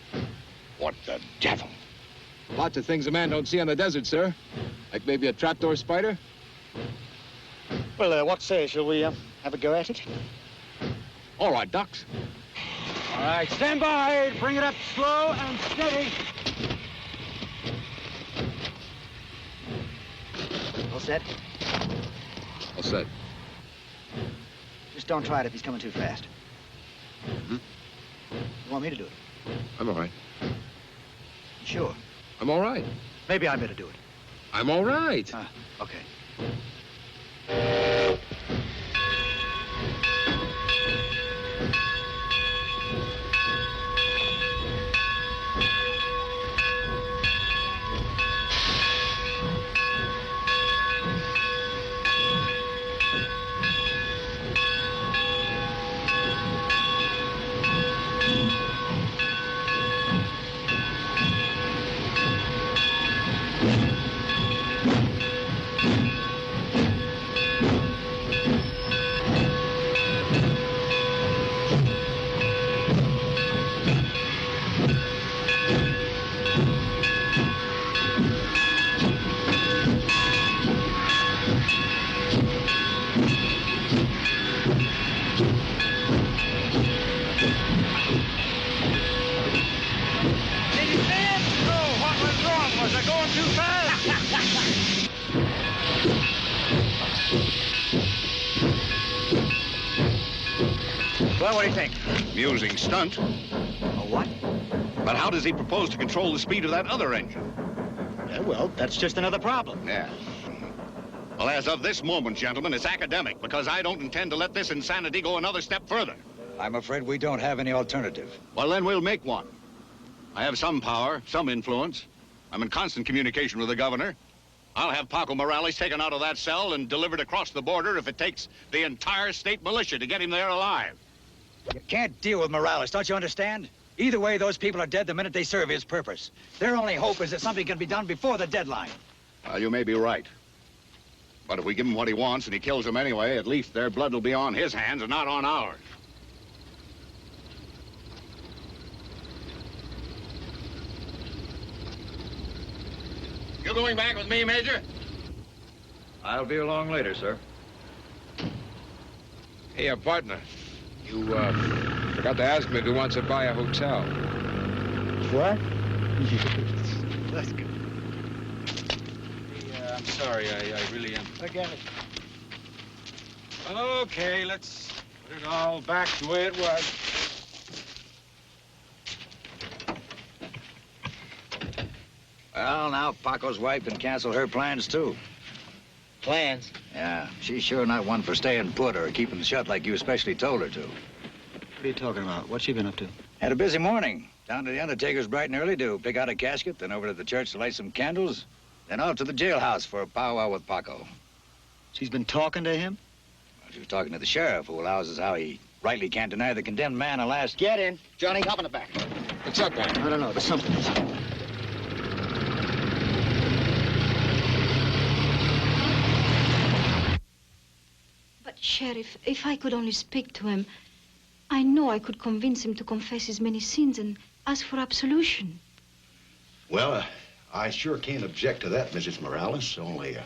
Speaker 5: What the devil?
Speaker 18: Lots of things a man don't see on the desert, sir. Like maybe a trapdoor spider.
Speaker 10: Well, what say? Shall we have a go at it?
Speaker 18: All right, Ducks.
Speaker 10: All right, stand by. Bring it up slow and steady. All set?
Speaker 18: All set.
Speaker 20: Just don't try it if he's coming too fast.
Speaker 18: Mm-hmm.
Speaker 20: You want me to do it?
Speaker 18: I'm all right.
Speaker 20: Sure.
Speaker 18: I'm all right.
Speaker 20: Maybe I better do it.
Speaker 18: I'm all right.
Speaker 20: Okay.
Speaker 10: Well, what do you think?
Speaker 5: Amusing stunt.
Speaker 10: A what?
Speaker 5: But how does he propose to control the speed of that other engine?
Speaker 10: Yeah, well, that's just another problem.
Speaker 5: Yeah. Well, as of this moment, gentlemen, it's academic, because I don't intend to let this insanity go another step further.
Speaker 12: I'm afraid we don't have any alternative.
Speaker 5: Well, then we'll make one. I have some power, some influence. I'm in constant communication with the governor. I'll have Paco Morales taken out of that cell and delivered across the border if it takes the entire state militia to get him there alive.
Speaker 12: You can't deal with Morales, don't you understand? Either way, those people are dead the minute they serve his purpose. Their only hope is that something can be done before the deadline.
Speaker 5: Well, you may be right. But if we give him what he wants and he kills them anyway, at least their blood will be on his hands and not on ours.
Speaker 18: going back with me, Major?
Speaker 6: I'll be along later, sir.
Speaker 8: Hey, partner. You, forgot to ask me if he wants to buy a hotel.
Speaker 20: What? That's good. Hey, I'm sorry. I really am. Forget it.
Speaker 18: Okay, let's put it all back the way it was.
Speaker 6: Well, now Paco's wife can cancel her plans, too.
Speaker 2: Plans?
Speaker 6: Yeah, she's sure not one for staying put or keeping shut like you especially told her to.
Speaker 20: What are you talking about? What's she been up to?
Speaker 6: Had a busy morning. Down to the undertaker's bright and early to pick out a casket, then over to the church to light some candles, then off to the jailhouse for a powwow with Paco.
Speaker 20: She's been talking to him?
Speaker 6: Well, she was talking to the sheriff, who allows us how he rightly can't deny the condemned man a last...
Speaker 20: Get in. Johnny, hop in the back.
Speaker 8: What's up, man?
Speaker 20: I don't know. There's something.
Speaker 13: But, Sheriff, if I could only speak to him, I know I could convince him to confess his many sins and ask for absolution.
Speaker 17: Well, I sure can't object to that, Mrs. Morales, only,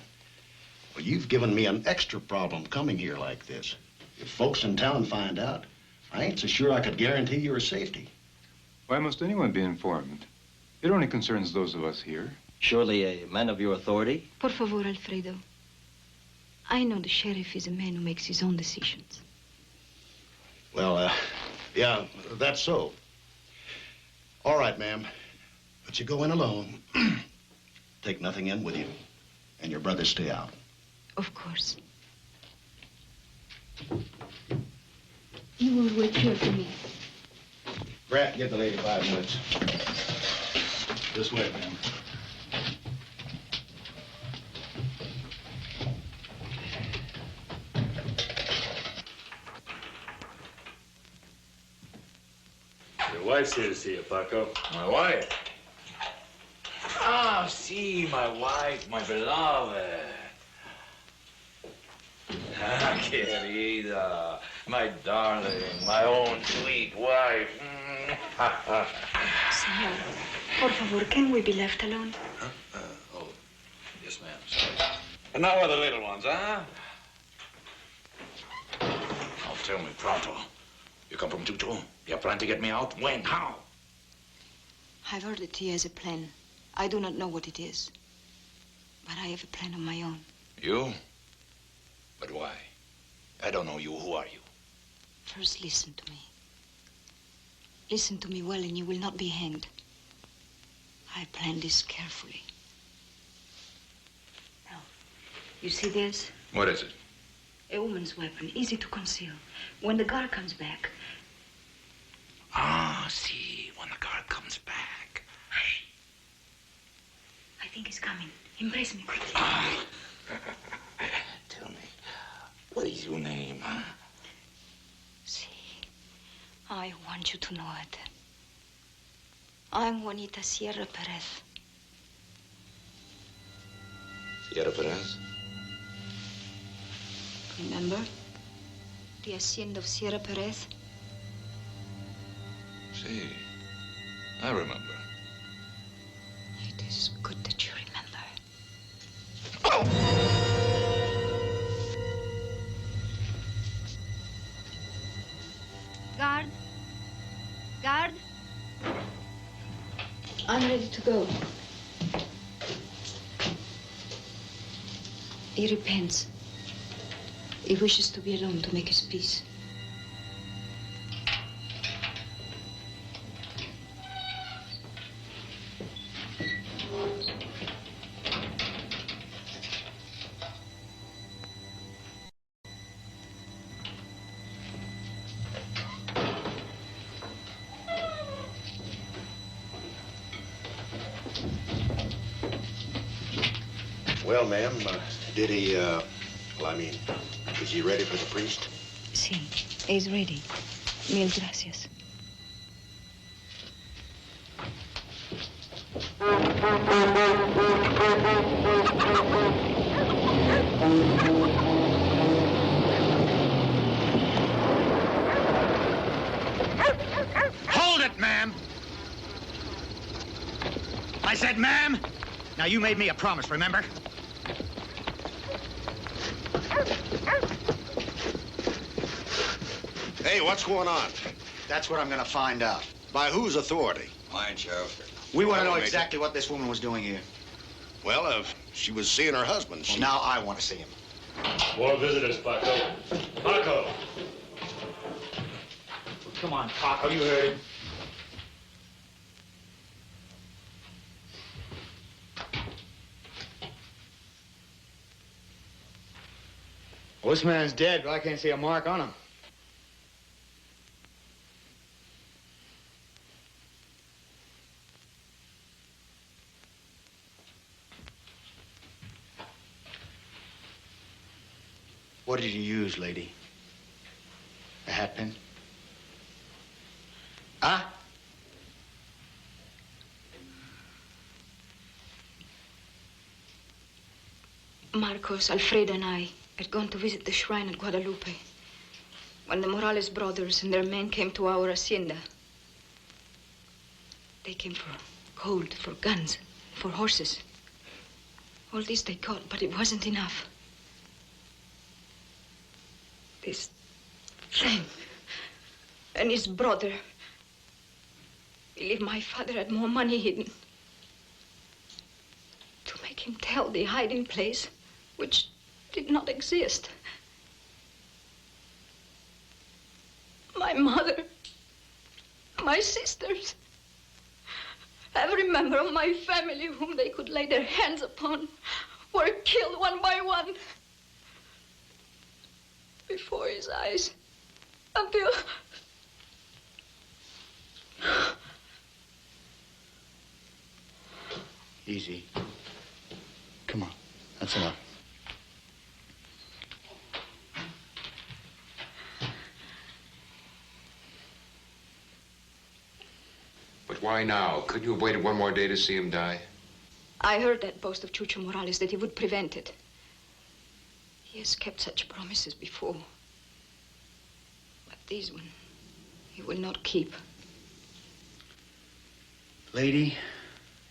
Speaker 17: well, you've given me an extra problem coming here like this. If folks in town find out, I ain't so sure I could guarantee your safety.
Speaker 22: Why must anyone be informed? It only concerns those of us here.
Speaker 2: Surely a man of your authority?
Speaker 13: Por favor, Alfredo. I know the sheriff is a man who makes his own decisions.
Speaker 17: Well, yeah, that's so. All right, ma'am. But you go in alone. Take nothing in with you. And your brothers stay out.
Speaker 13: Of course. You will wait here for me.
Speaker 17: Brett, give the lady 5 minutes. This way, ma'am.
Speaker 23: Your wife's here to see you, Paco.
Speaker 24: My wife? Ah, see, my wife, my beloved. Ah, querida, my darling, my own sweet wife.
Speaker 13: Senor, por favor, can we be left alone?
Speaker 24: Oh, yes, ma'am, sorry. And now are the little ones, huh? Now tell me pronto. You come from Tutu? You plan to get me out? When? How?
Speaker 13: I've heard that he has a plan. I do not know what it is. But I have a plan of my own.
Speaker 24: You? But why? I don't know you. Who are you?
Speaker 13: First, listen to me. Listen to me well, and you will not be hanged. I planned this carefully. Now, you see this?
Speaker 24: What is it?
Speaker 13: A woman's weapon, easy to conceal. When the guard comes back...
Speaker 24: Ah, see, when the guard comes back.
Speaker 13: Hush. I think he's coming. Embrace me quickly.
Speaker 24: Tell me, what is your name, huh?
Speaker 13: See, I want you to know it. I'm Juanita Sierra Perez.
Speaker 24: Sierra Perez?
Speaker 13: Remember? The hacienda of Sierra Perez?
Speaker 24: See, I remember.
Speaker 13: It is good that you remember. Guard? Guard? I'm ready to go. He repents. He wishes to be alone to make his peace.
Speaker 17: Well, ma'am, did he, well, I mean, is he ready for the priest?
Speaker 13: Sí, he's ready. Mil gracias.
Speaker 10: Hold it, ma'am! I said, ma'am, Now, you made me a promise, remember?
Speaker 17: Hey, what's going on?
Speaker 12: That's what I'm gonna find out.
Speaker 17: By whose authority?
Speaker 12: Mine, Sheriff. We want to know exactly what this woman was doing here.
Speaker 17: Well, she was seeing her husband.
Speaker 12: Well, now I want to see him.
Speaker 23: More visitors, Paco. Paco!
Speaker 20: Come on, Paco, you heard him. Well, this man's dead, but I can't see a mark on him.
Speaker 12: What did you use, lady? A hat pin? Huh?
Speaker 13: Marcos, Alfredo, and I had gone to visit the shrine at Guadalupe when the Morales brothers and their men came to our hacienda. They came for gold, for guns, for horses. All this they got, but it wasn't enough. This thing and his brother believed my father had more money hidden. To make him tell the hiding place, which did not exist. My mother, my sisters, every member of my family whom they could lay their hands upon were killed one by one. Before his eyes, until...
Speaker 12: Easy. Come on, that's enough.
Speaker 8: But why now? Couldn't you have waited one more day to see him die?
Speaker 13: I heard that boast of Chucho Morales that he would prevent it. He has kept such promises before. But these one, he will not keep.
Speaker 12: Lady,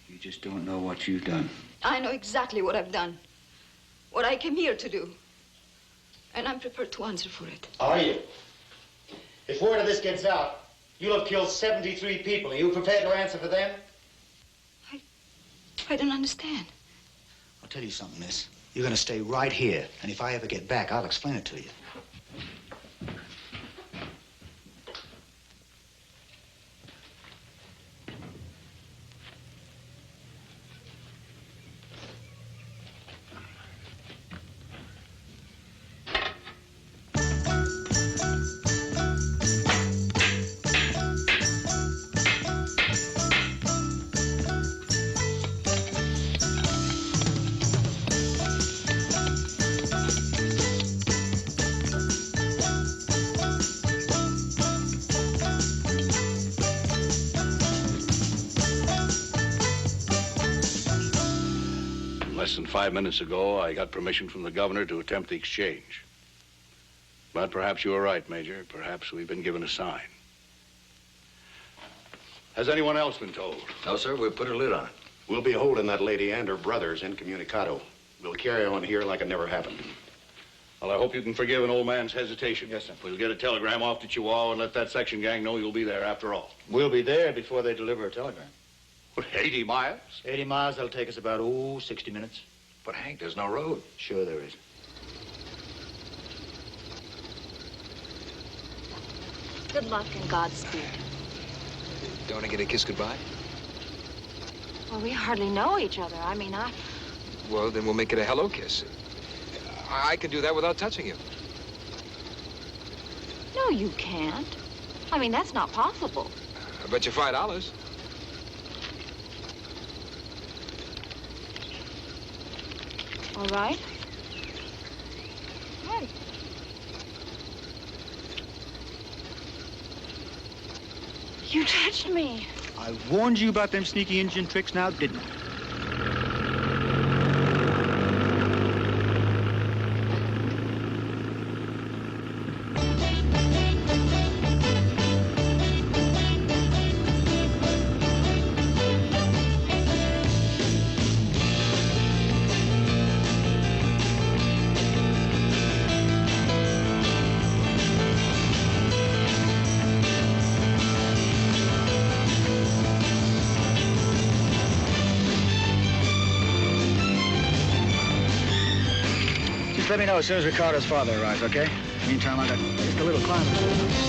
Speaker 12: you just don't know what you've done.
Speaker 13: I know exactly what I've done. What I came here to do. And I'm prepared to answer for it.
Speaker 10: Are you? If word of this gets out, you'll have killed 73 people. Are you prepared to answer for them?
Speaker 13: I don't understand.
Speaker 12: I'll tell you something, miss. You're gonna stay right here, and if I ever get back, I'll explain it to you.
Speaker 5: Less than 5 minutes ago, I got permission from the governor to attempt the exchange. But perhaps you were right, Major. Perhaps we've been given a sign. Has anyone else been told?
Speaker 17: No, sir. We'll put a lid on it. We'll be holding that lady and her brothers incommunicado. We'll carry on here like it never happened.
Speaker 5: Well, I hope you can forgive an old man's hesitation. Yes, sir. We'll get a telegram off to Chihuahua and let that section gang know you'll be there after all.
Speaker 10: We'll be there before they deliver a telegram.
Speaker 5: What, 80 miles?
Speaker 10: 80 miles, that'll take us about, 60 minutes.
Speaker 6: But, Hank, there's no road.
Speaker 10: Sure there is.
Speaker 13: Good luck and Godspeed.
Speaker 8: Don't want to get a kiss goodbye?
Speaker 13: Well, we hardly know each other. I mean,
Speaker 8: Well, then we'll make it a hello kiss. I can do that without touching you.
Speaker 13: No, you can't. I mean, that's not possible.
Speaker 8: I bet you $5.
Speaker 13: All right. Hey. You touched me.
Speaker 10: I warned you about them sneaky Indian tricks now, didn't I? Just let me know as soon as Ricardo's father arrives, okay? Meantime, I got just a little climate.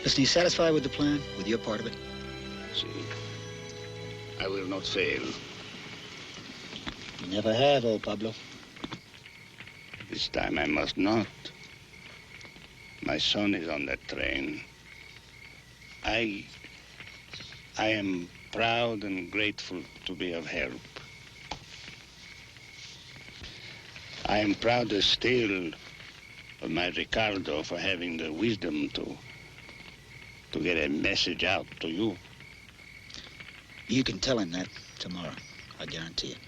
Speaker 12: Listen, are you satisfied with the plan, with your part of it?
Speaker 17: See, I will not fail.
Speaker 12: You never have, old Pablo.
Speaker 17: This time I must not. My son is on that train. I am proud and grateful to be of help. I am prouder still of my Ricardo for having the wisdom to get a message out to you.
Speaker 12: You can tell him that tomorrow, I guarantee it.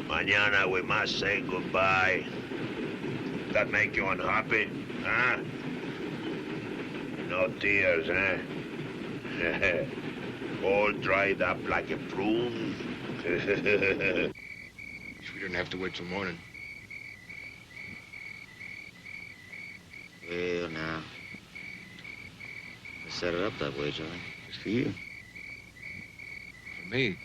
Speaker 1: Mañana we must say goodbye. That make you unhappy, huh? No tears, huh? All dried up like a prune.
Speaker 8: We didn't have to wait till morning.
Speaker 12: Well, now, I set it up that way, Johnny. It's for you.
Speaker 8: For me?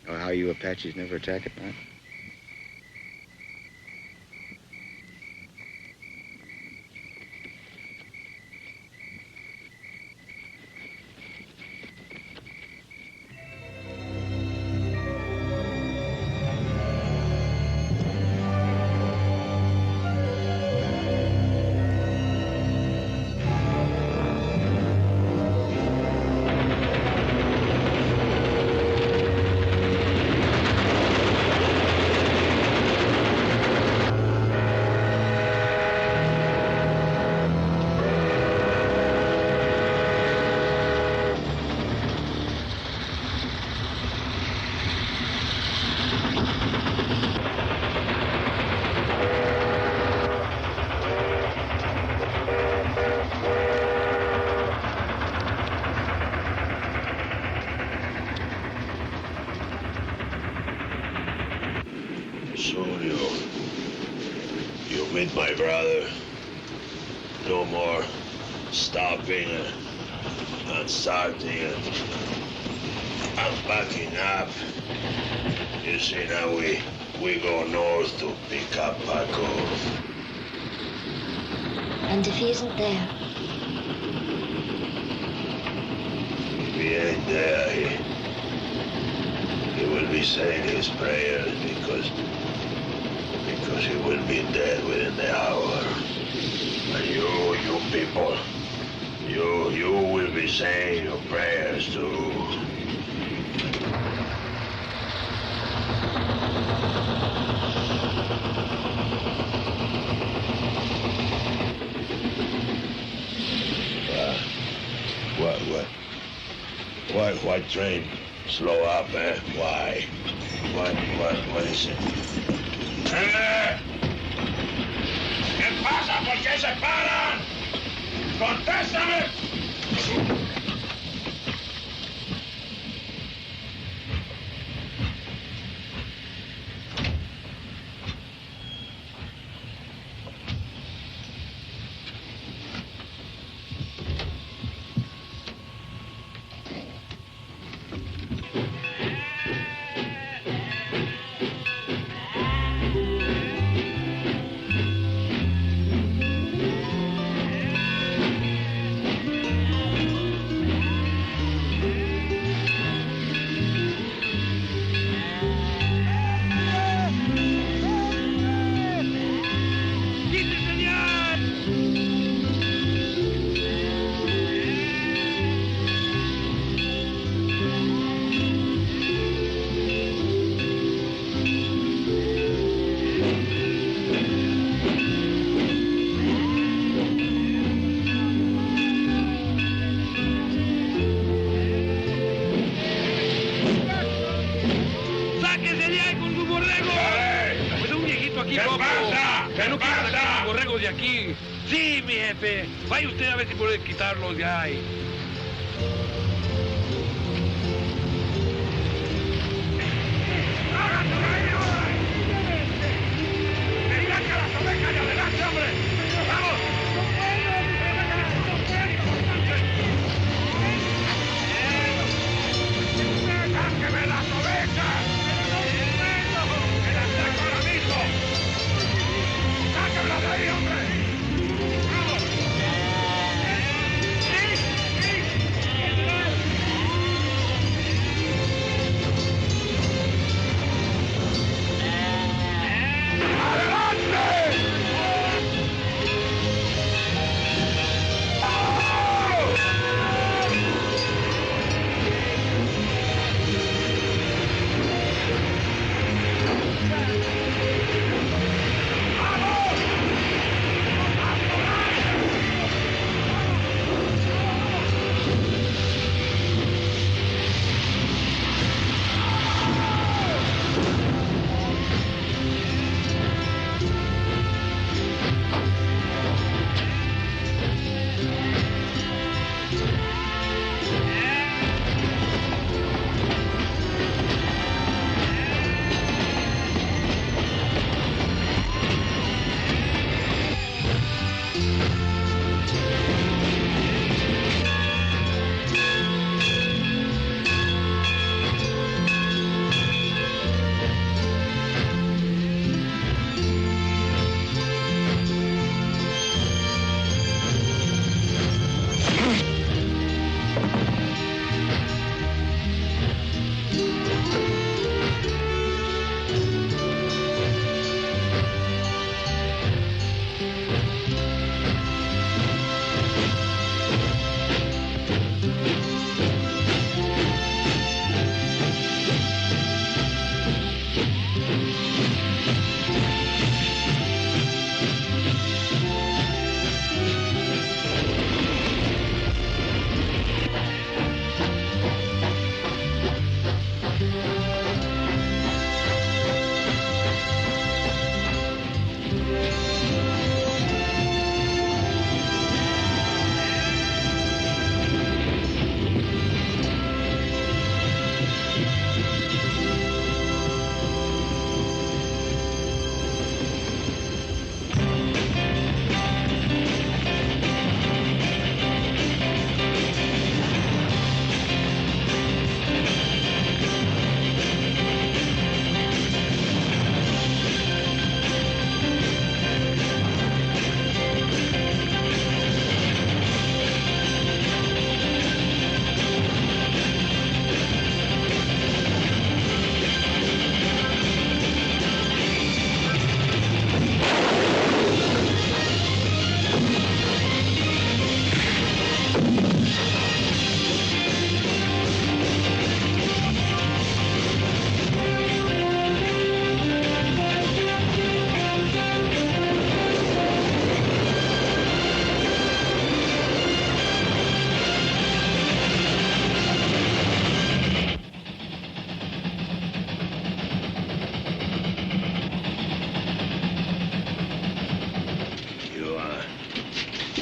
Speaker 12: Know how you Apaches never attack at night?
Speaker 1: Soon you'll meet my brother. No more stopping and starting and backing up. You see, now we go north to pick up Paco.
Speaker 3: And if he isn't there?
Speaker 1: If he ain't there, he will be saying his prayers because he will be dead within the hour. And you people, you will be saying your prayers too. What train? Slow up, eh? Why? What is it? ¿Qué pasa? ¿Por qué se paran? ¡Contéstame!
Speaker 11: Vaya usted a ver si puede quitarlos de ahí.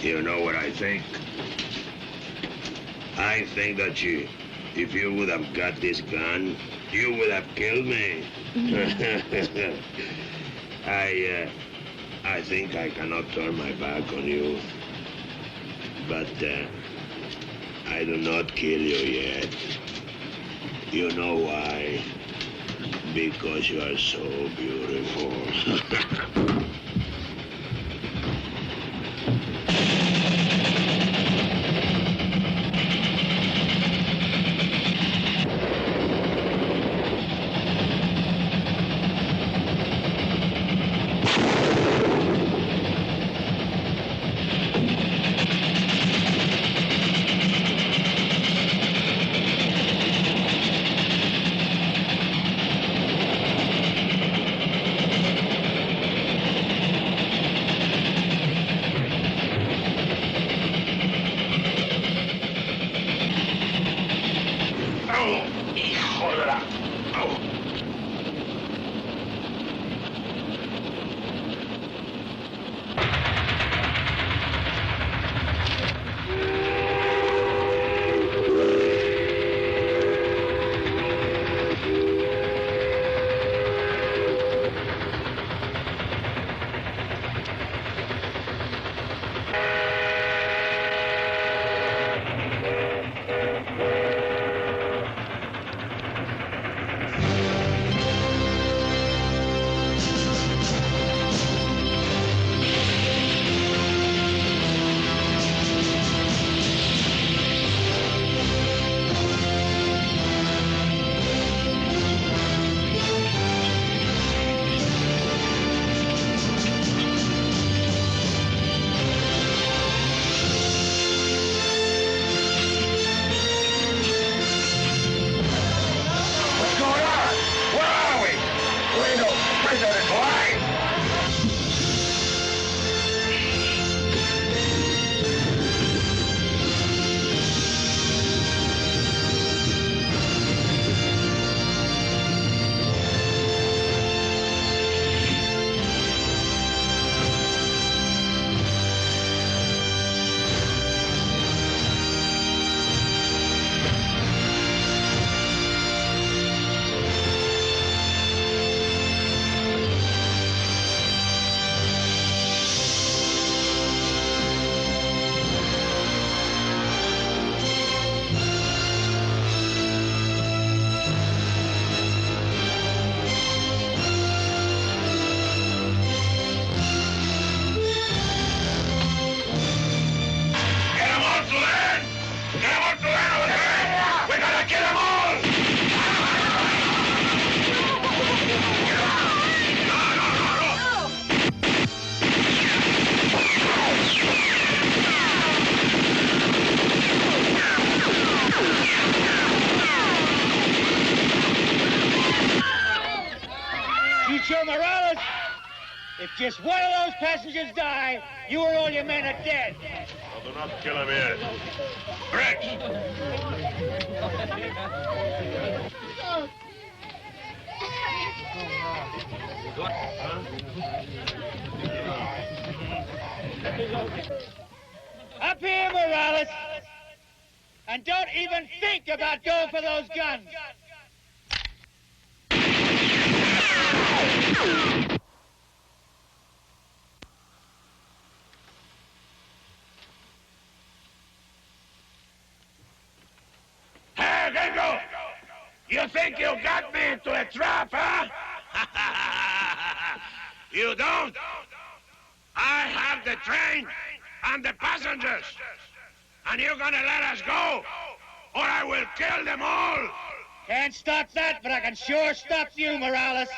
Speaker 1: You know what I think? I think that if you would have got this gun, you would have killed me. I think I cannot turn my back on you. But I do not kill you yet. You know why? Because you are so beautiful.
Speaker 20: Morales, if just one of those passengers die, you and all your men are dead.
Speaker 1: Well, do not kill him yet. Rex!
Speaker 20: Up here, Morales. And don't even think about going for those guns.
Speaker 1: Hey, Gringo! You think you got me into a trap, huh? You don't? I have the train and the passengers. And you're gonna let us go, or I will kill them all.
Speaker 20: Can't stop that, but I can sure stop you, Morales.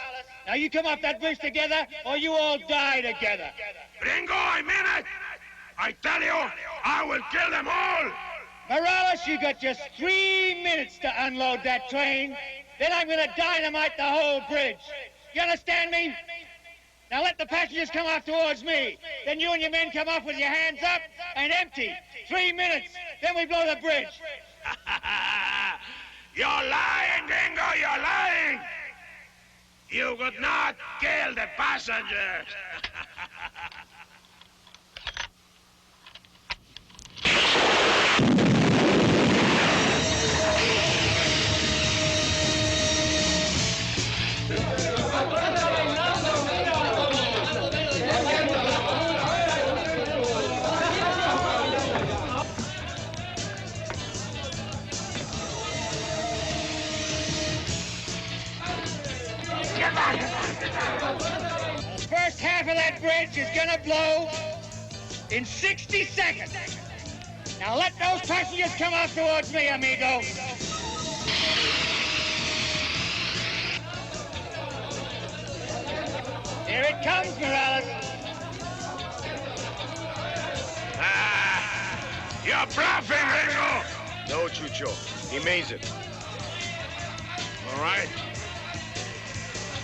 Speaker 20: Now you come off that bridge together, or you all die together.
Speaker 1: Gringo, I mean it. I tell you, I will kill them all.
Speaker 20: Morales, you got just 3 minutes to unload that train. Then I'm gonna dynamite the whole bridge. You understand me? Now let the passengers come off towards me. Then you and your men come off with your hands up and empty. 3 minutes. Then we blow the bridge.
Speaker 1: You're lying, Gringo, you're lying. You could not kill the passengers.
Speaker 20: The first half of that bridge is gonna blow in 60 seconds. Now let those passengers come out towards me, amigo. Here it comes, Morales.
Speaker 1: You're bluffing, Ringo!
Speaker 7: No, Chucho. He means it.
Speaker 1: All right.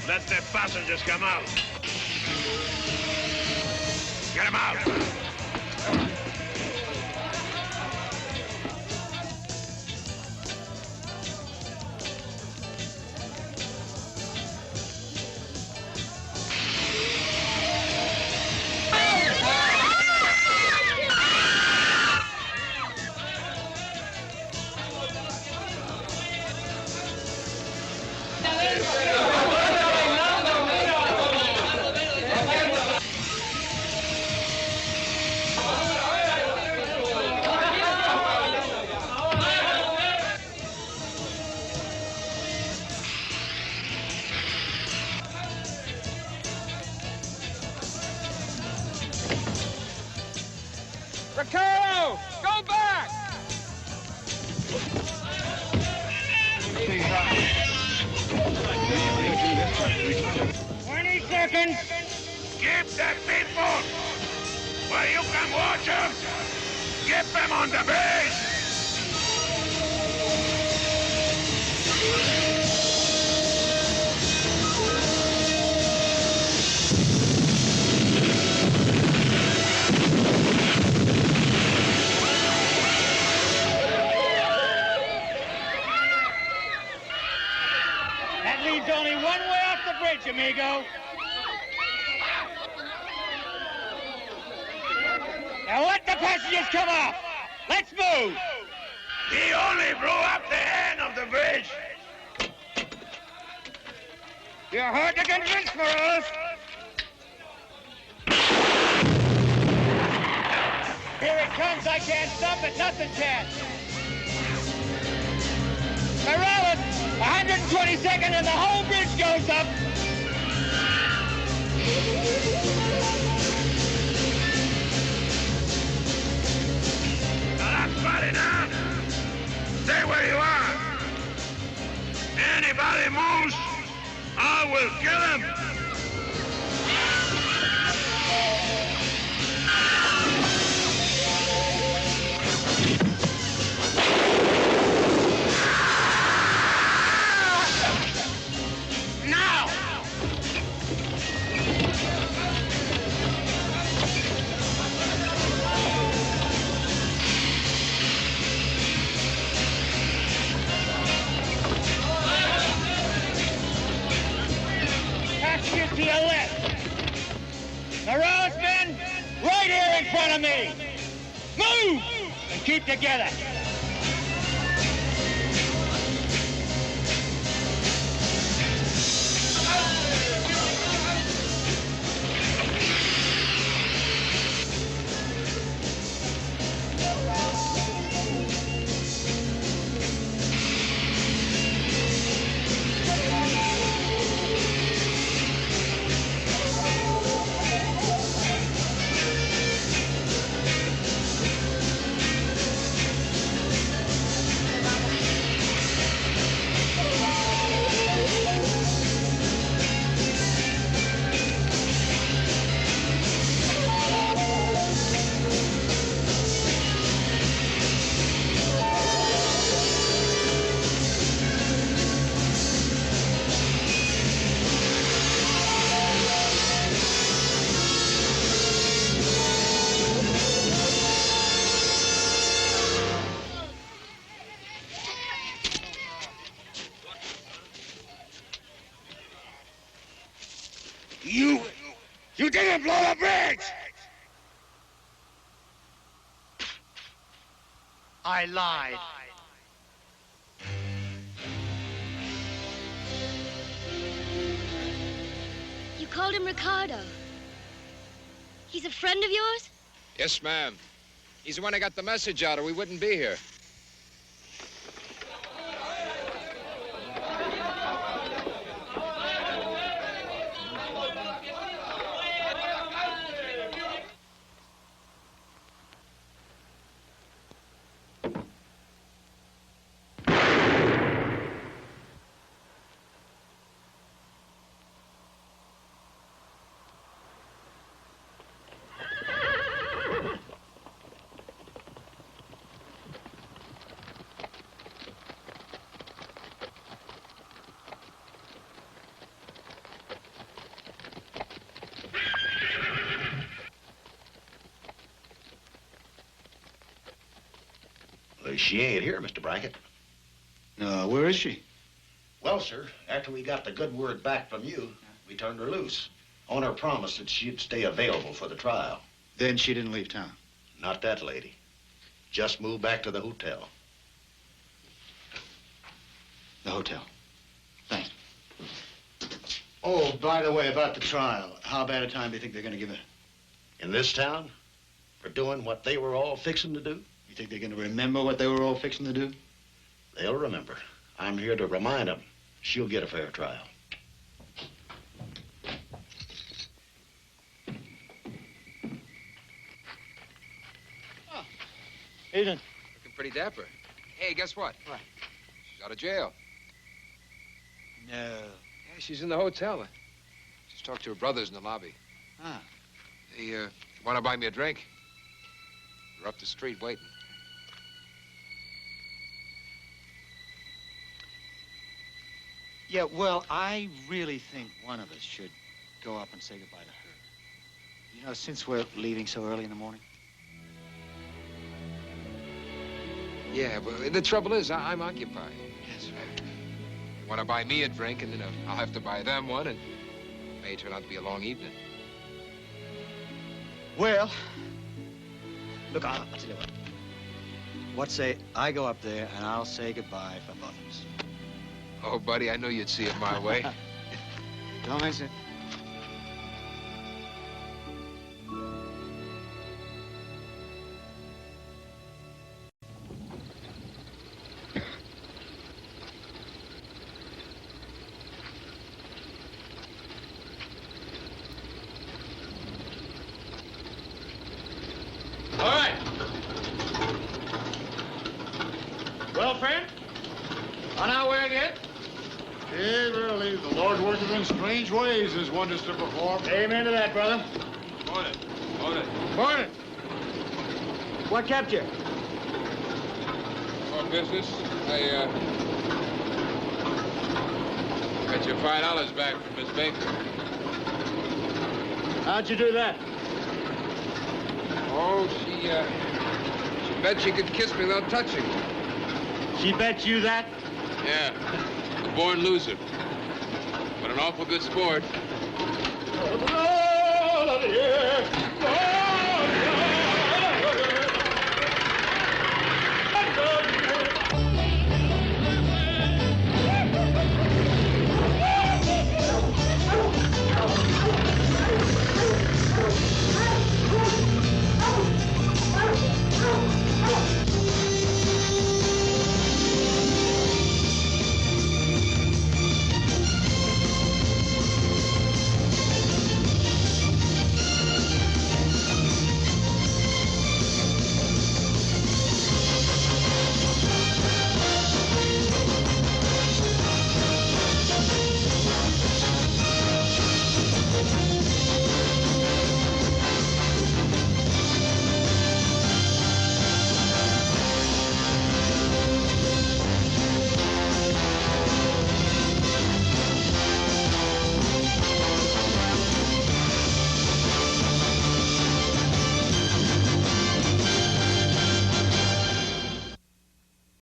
Speaker 1: Let the passengers come out. Get them out.
Speaker 11: Ricardo, go back!
Speaker 20: 20 seconds.
Speaker 1: Keep the people where you can watch them. Get them on the base.
Speaker 20: That leaves only one way off the bridge, amigo. Now let the passengers come off. Let's move.
Speaker 1: He only blew up the end of the bridge.
Speaker 20: You're hard to convince, Morales. Here it comes. I can't stop it. Nothing can. Morales, 122nd and the whole bridge goes up.
Speaker 1: Now that's bad enough. Stay where you are. Anybody moves, I will kill him. Now!
Speaker 20: Passengers to your left. Morales men, right here in front of me. Move! And keep together.
Speaker 1: You didn't blow the bridge!
Speaker 20: I lied.
Speaker 3: You called him Ricardo. He's a friend of yours?
Speaker 8: Yes, ma'am. He's the one who got the message out, or we wouldn't be here.
Speaker 17: She ain't here, Mr. Brackett.
Speaker 10: No, where is she?
Speaker 17: Well, sir, after we got the good word back from you, we turned her loose on her promise that she'd stay available for the trial.
Speaker 10: Then she didn't leave town?
Speaker 17: Not that lady. Just moved back to the hotel.
Speaker 10: The hotel. Thanks. Oh, by the way, about the trial, how bad a time do you think they're going to give her?
Speaker 17: In this town? For doing what they were all fixing to do?
Speaker 10: You think they're going to remember what they were all fixing to do?
Speaker 17: They'll remember. I'm here to remind them she'll get a fair trial.
Speaker 8: Evening. Looking pretty dapper. Hey, guess what?
Speaker 10: What?
Speaker 8: She's out of jail.
Speaker 10: No.
Speaker 8: Yeah, she's in the hotel. Just talked to her brothers in the lobby.
Speaker 10: Ah.
Speaker 8: They want to buy me a drink. They're up the street waiting.
Speaker 10: Yeah, well, I really think one of us should go up and say goodbye to her. You know, since we're leaving so early in the morning.
Speaker 8: Yeah, but the trouble is, I'm occupied. That's right. They want to buy me a drink, and then I'll have to buy them one, and it may turn out to be a long evening.
Speaker 10: Well, look, I'll tell you what. What say I go up there and I'll say goodbye for both of us.
Speaker 8: Oh, buddy, I knew you'd see it my way.
Speaker 10: Don't miss it.
Speaker 20: All right. Well, friend, on our way again?
Speaker 4: Yeah, really. The Lord worketh in strange ways, as wonders to perform.
Speaker 20: Amen to that, brother.
Speaker 19: Morning. Morning.
Speaker 20: Morning. What kept you?
Speaker 8: On business, I got your $5 back from Miss Baker.
Speaker 20: How'd you do that?
Speaker 8: Oh, she bet she could kiss me without touching.
Speaker 20: She bet you that?
Speaker 8: Yeah, a born loser, but an awful good sport.
Speaker 20: Oh, let it hear.